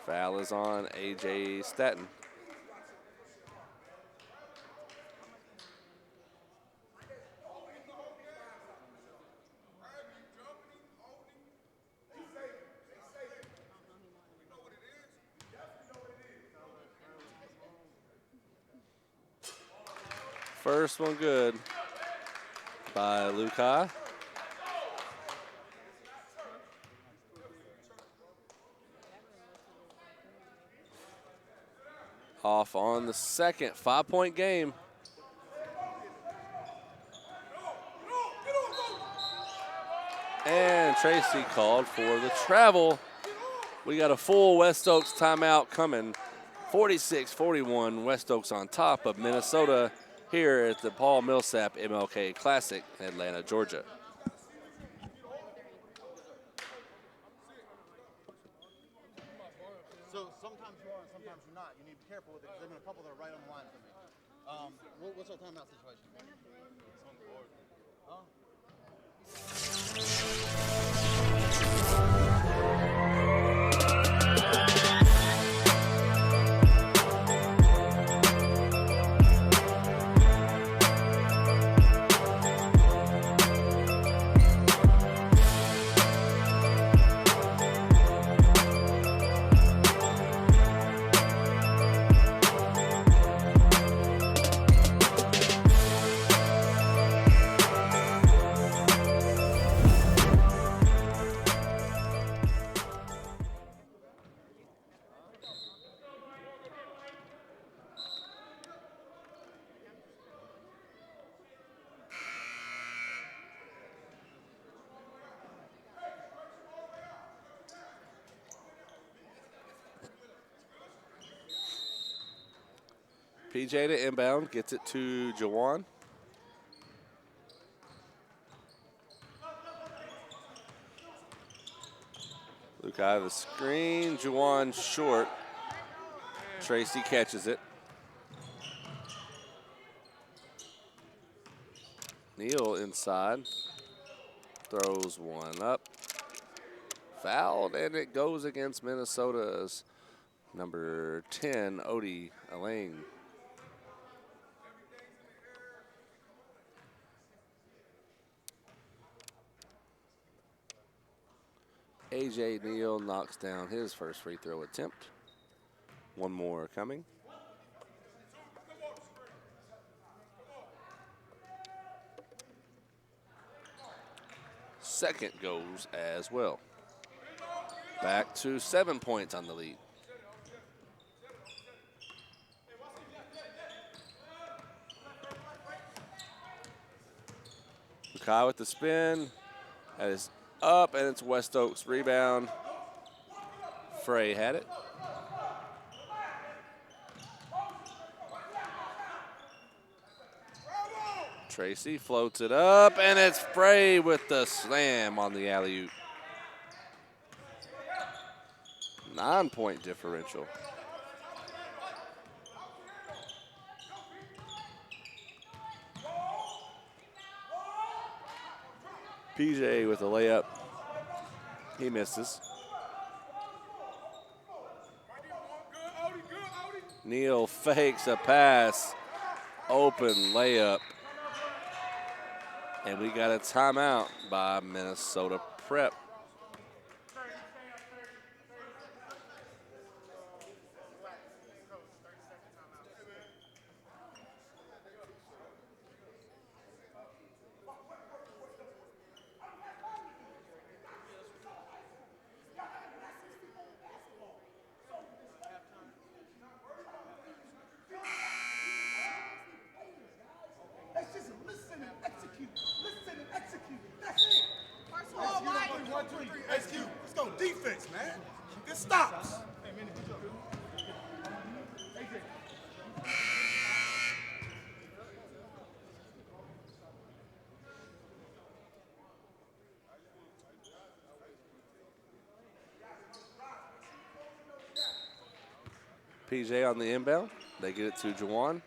Foul is on A.J. Staten. First one good by Lukai. Off on the second. 5-point game. And Tracy called for the travel. We got a full West Oaks timeout coming. 46-41, West Oaks on top of Minnesota here at the Paul Millsap MLK Classic in Atlanta, Georgia. So sometimes you are and sometimes you're not. You need to be careful with it because there's been a couple that are right on the line for me. What's our timeout situation? It's on the board. PJ to inbound, gets it to Jawan. Luke out of the screen, Jawan short. Tracy catches it. Neal inside, throws one up. Fouled, and it goes against Minnesota's number 10, Odie Elaine. AJ Neal knocks down his first free throw attempt. One more coming. Second goes as well. Back to 7 points on the lead. Lukai with the spin. That is up, and it's West Oaks rebound. Frey had it. Tracy floats it up, and it's Frey with the slam on the alley-oop. 9-point differential. PJ with a layup. He misses. Neal fakes a pass. Open layup. And we got a timeout by Minnesota Prep. PJ on the inbound. They get it to Jawan.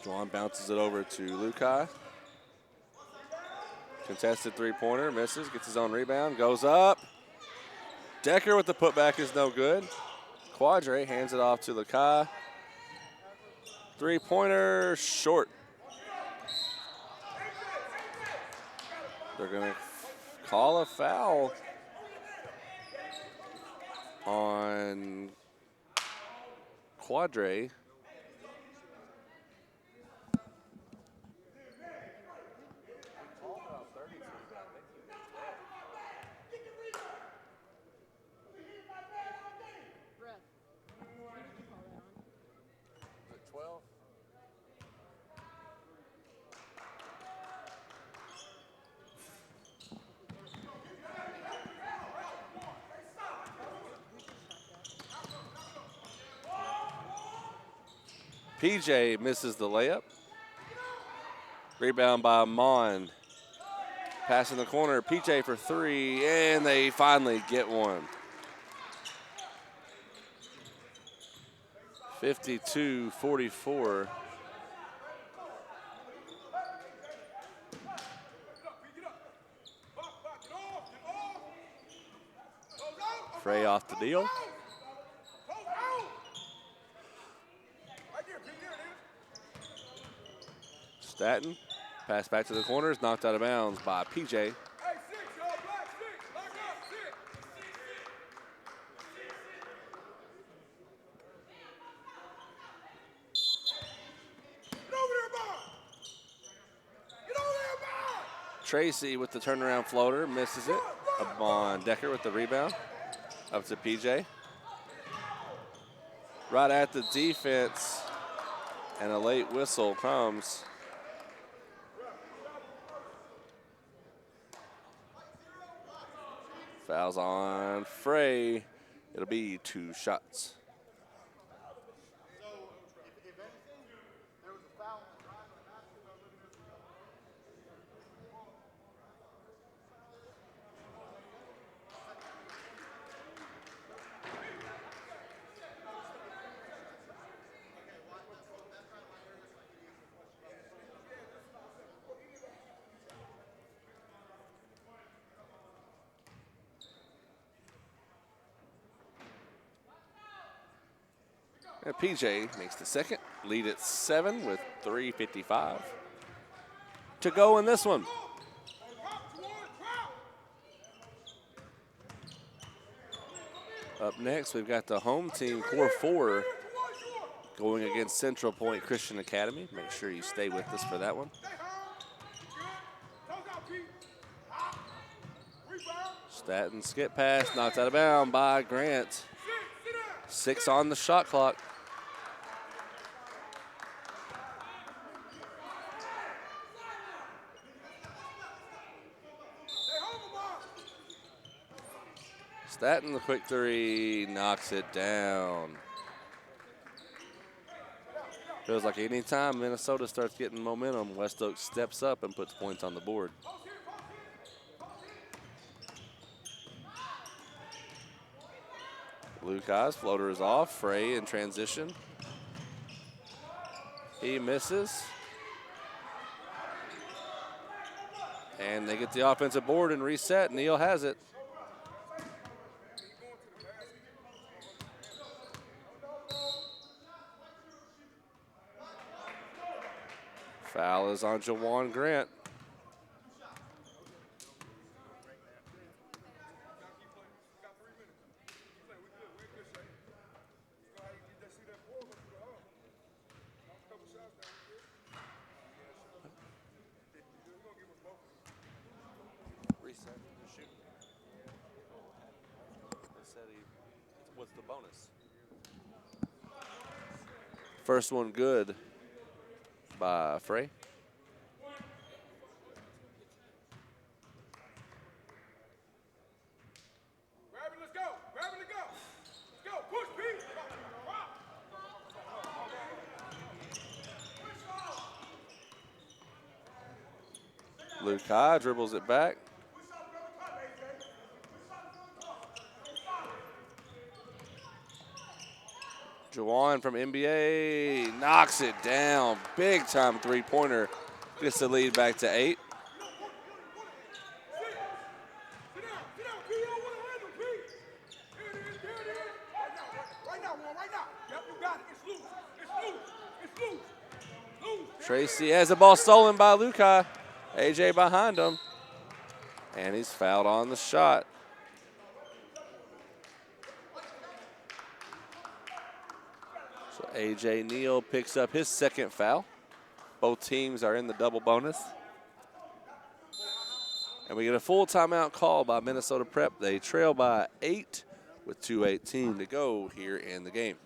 Jawan bounces it over to Lukai. Contested three-pointer, misses, gets his own rebound, goes up. Decker with the putback is no good. Quadre hands it off to Lukai. Three-pointer, short. They're going to call a foul on Quadre. PJ misses the layup. Rebound by Mon. Pass in the corner, PJ for three, and they finally get one. 52-44. Frey off the deal. Staten, pass back to the corners, knocked out of bounds by PJ. Tracy with the turnaround floater, misses it. Up on Decker with the rebound. Up to PJ. Right at the defense, and a late whistle comes. Fouls on Frey. It'll be 2 shots. And PJ makes the second. Lead at 7 with 3:55 to go in this one. Up next, we've got the home team, Core 4, going against Central Point Christian Academy. Make sure you stay with us for that one. Staten skip pass, knocked out of bounds by Grant. 6 on the shot clock. Staten, the quick 3, knocks it down. Feels like any time Minnesota starts getting momentum, West Oak steps up and puts points on the board. Lucas, floater is off. Frey in transition. He misses. And they get the offensive board and reset. Neal has it. Foul is on Jawan Grant. What's the bonus? First one good by Frey. Lukai dribbles it back. Jawan from NBA knocks it down. Big time 3-pointer. Gets the lead back to 8. Tracy has the ball stolen by Lukai. AJ behind him. And he's fouled on the shot. So AJ Neal picks up his second foul. Both teams are in the double bonus. And we get a full timeout call by Minnesota Prep. They trail by 8 with 2:18 to go here in the game.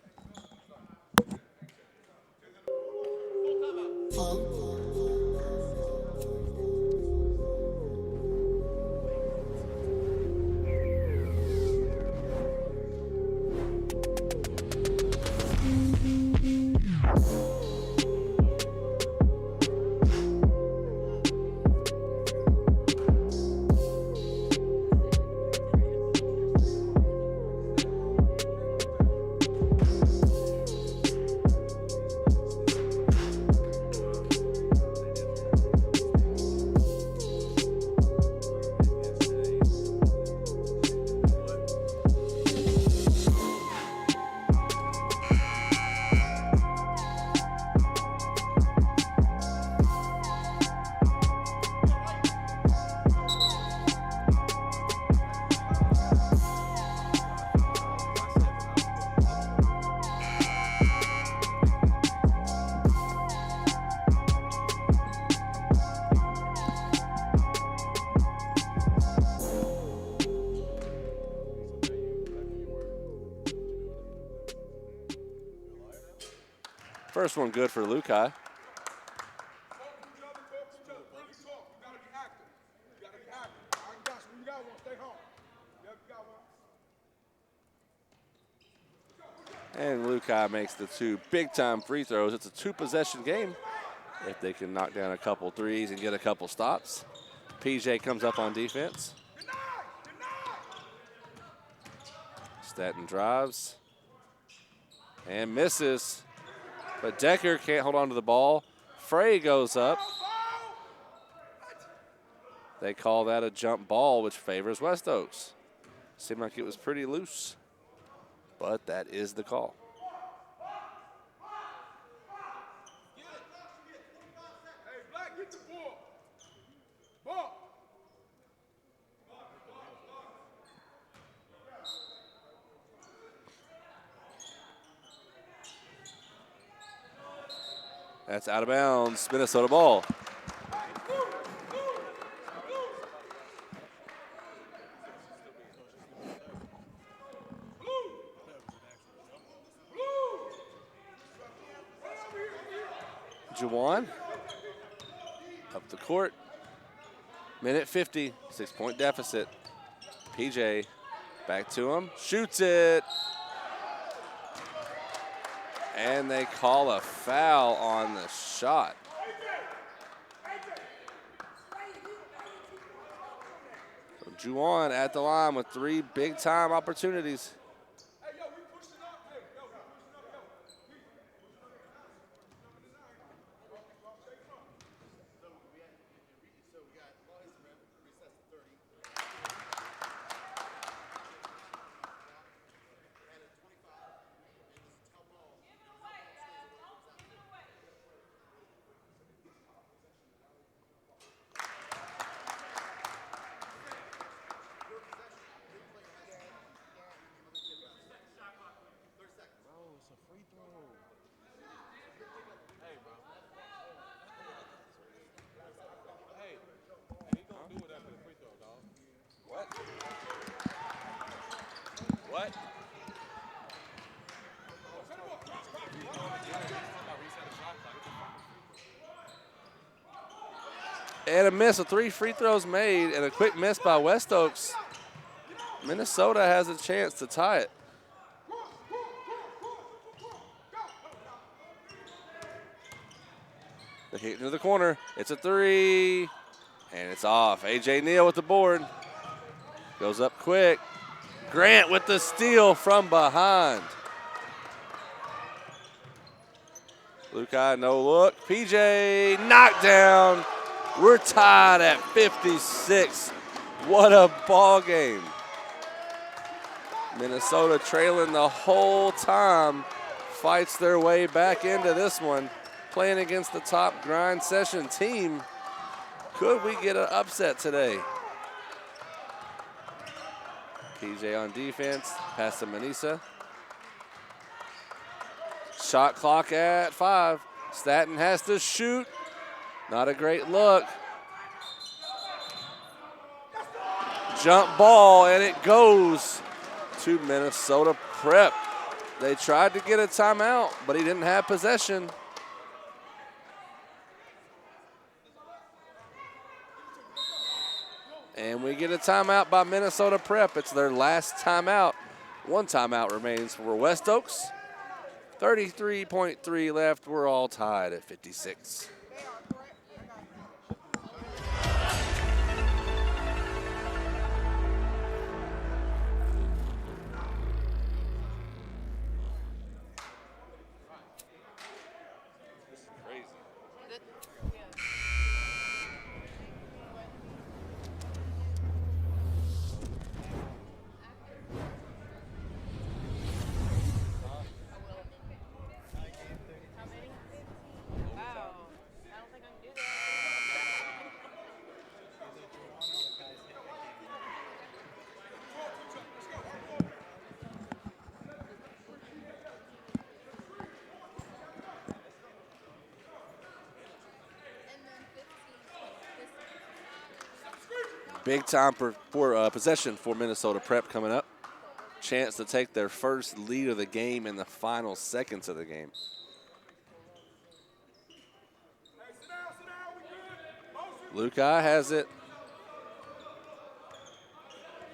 First one good for Lukai. And Lukai makes the 2 big-time free throws. It's a 2-possession game. If they can knock down a couple threes and get a couple stops. PJ comes up on defense. Staten drives and misses. But Decker can't hold on to the ball. Frey goes up. They call that a jump ball, which favors West Oaks. Seemed like it was pretty loose, but that is the call. That's out of bounds, Minnesota ball. Juwan up the court. Minute 50, 6-point deficit. PJ back to him, shoots it. And they call a foul on the shot. So Juwan at the line with 3 big-time opportunities. What? And a miss, 3 free throws made, and a quick miss by West Oaks. Minnesota has a chance to tie it. They hit into the corner. It's a 3, and it's off. A.J. Neal with the board. Goes up quick. Grant with the steal from behind. Lukai, no look. PJ knocked down. We're tied at 56. What a ball game. Minnesota trailing the whole time, fights their way back into this one, playing against the top grind session team. Could we get an upset today? PJ on defense, pass to Manisa. Shot clock at 5. Staten has to shoot. Not a great look. Jump ball, and it goes to Minnesota Prep. They tried to get a timeout, but he didn't have possession. And we get a timeout by Minnesota Prep. It's their last timeout. 1 timeout remains for West Oaks. 33.3 left. We're all tied at 56. Big time for possession for Minnesota Prep coming up. Chance to take their first lead of the game in the final seconds of the game. Lukai has it.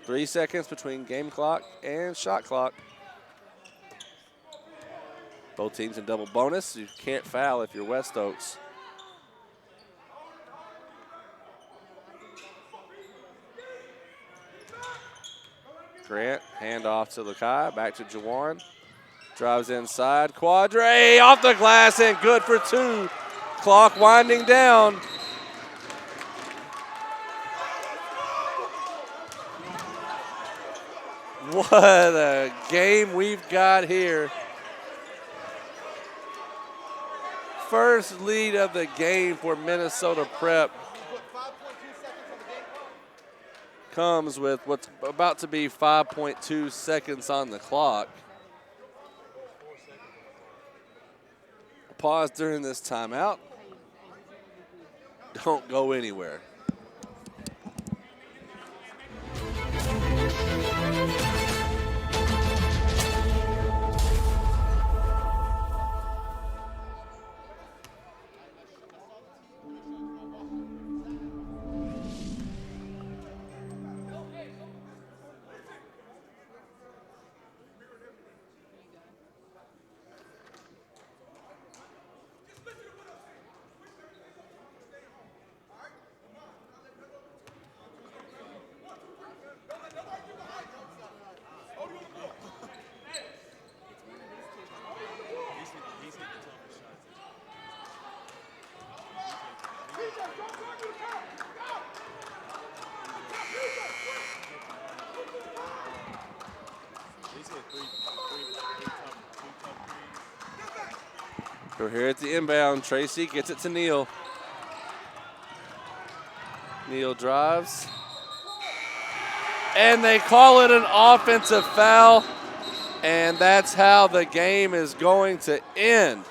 3 seconds between game clock and shot clock. Both teams in double bonus. You can't foul if you're West Oaks. Grant, handoff to Lukai, back to Jawan. Drives inside, Quadre off the glass and good for two. Clock winding down. What a game we've got here. First lead of the game for Minnesota Prep comes with what's about to be 5.2 seconds on the clock. Pause during this timeout. Don't go anywhere. We're here at the inbound. Tracy gets it to Neal. Neal drives. And they call it an offensive foul. And that's how the game is going to end.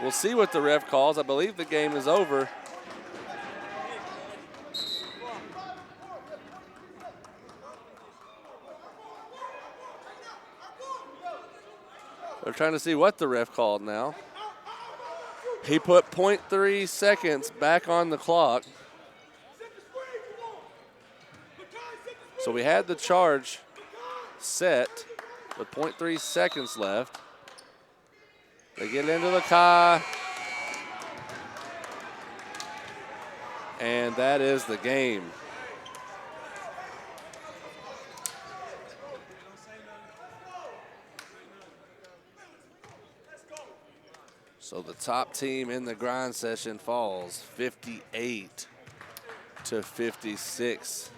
We'll see what the ref calls. I believe the game is over. They're trying to see what the ref called now. He put 0.3 seconds back on the clock. So we had the charge set with 0.3 seconds left. They get into the Kai. And that is the game. So the top team in the grind session falls 58 to 56.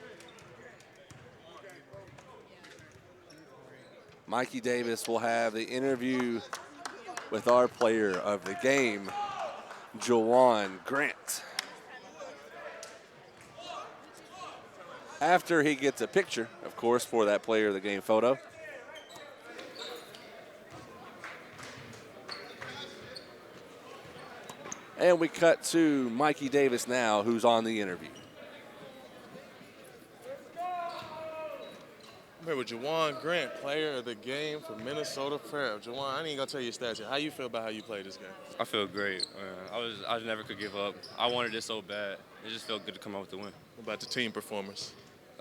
Mikey Davis will have the interview with our player of the game, Jawan Grant. After he gets a picture, of course, for that player of the game photo. And we cut to Mikey Davis now, who's on the interview. I'm here with Jawan Grant, player of the game for Minnesota Prep. Jawan, I ain't gonna tell you your stats yet. How you feel about how you played this game? I feel great. I never could give up. I wanted it so bad. It just felt good to come out with the win. What about the team performance?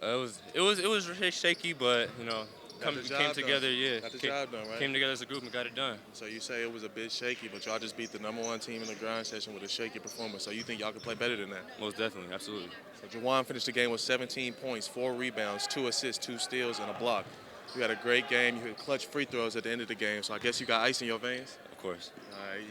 It was shaky, but you know, came together. Yeah, got the job done, right? Came together as a group and got it done. So you say it was a bit shaky, but y'all just beat the #1 team in the grind session with a shaky performance. So you think y'all could play better than that? Most definitely, absolutely. So Jawan finished the game with 17 points, 4 rebounds, 2 assists, 2 steals, and a block. You had a great game. You hit clutch free throws at the end of the game. So I guess you got ice in your veins. Of course.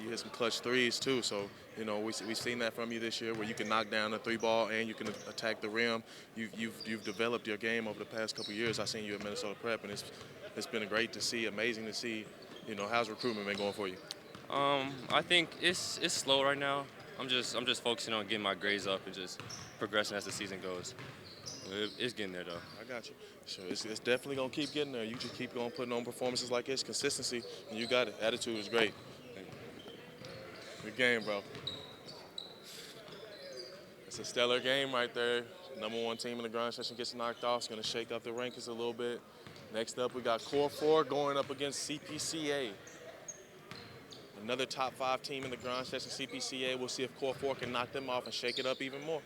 You hit some clutch threes too. So you know we've seen that from you this year, where you can knock down a 3-ball and you can attack the rim. You've developed your game over the past couple of years. I've seen you at Minnesota Prep, and it's been great to see, amazing to see. You know, how's recruitment been going for you? I think it's slow right now. I'm just focusing on getting my grades up and just progressing as the season goes. It's getting there though. I got you. So it's definitely gonna keep getting there. You just keep going putting on performances like this, consistency, and you got it. Attitude is great. Good game, bro. It's a stellar game right there. #1 team in the grind session gets knocked off. It's gonna shake up the rankings a little bit. Next up, we got Core 4 going up against CPCA. Another top 5 team in the grind session, CPCA. We'll see if Core 4 can knock them off and shake it up even more.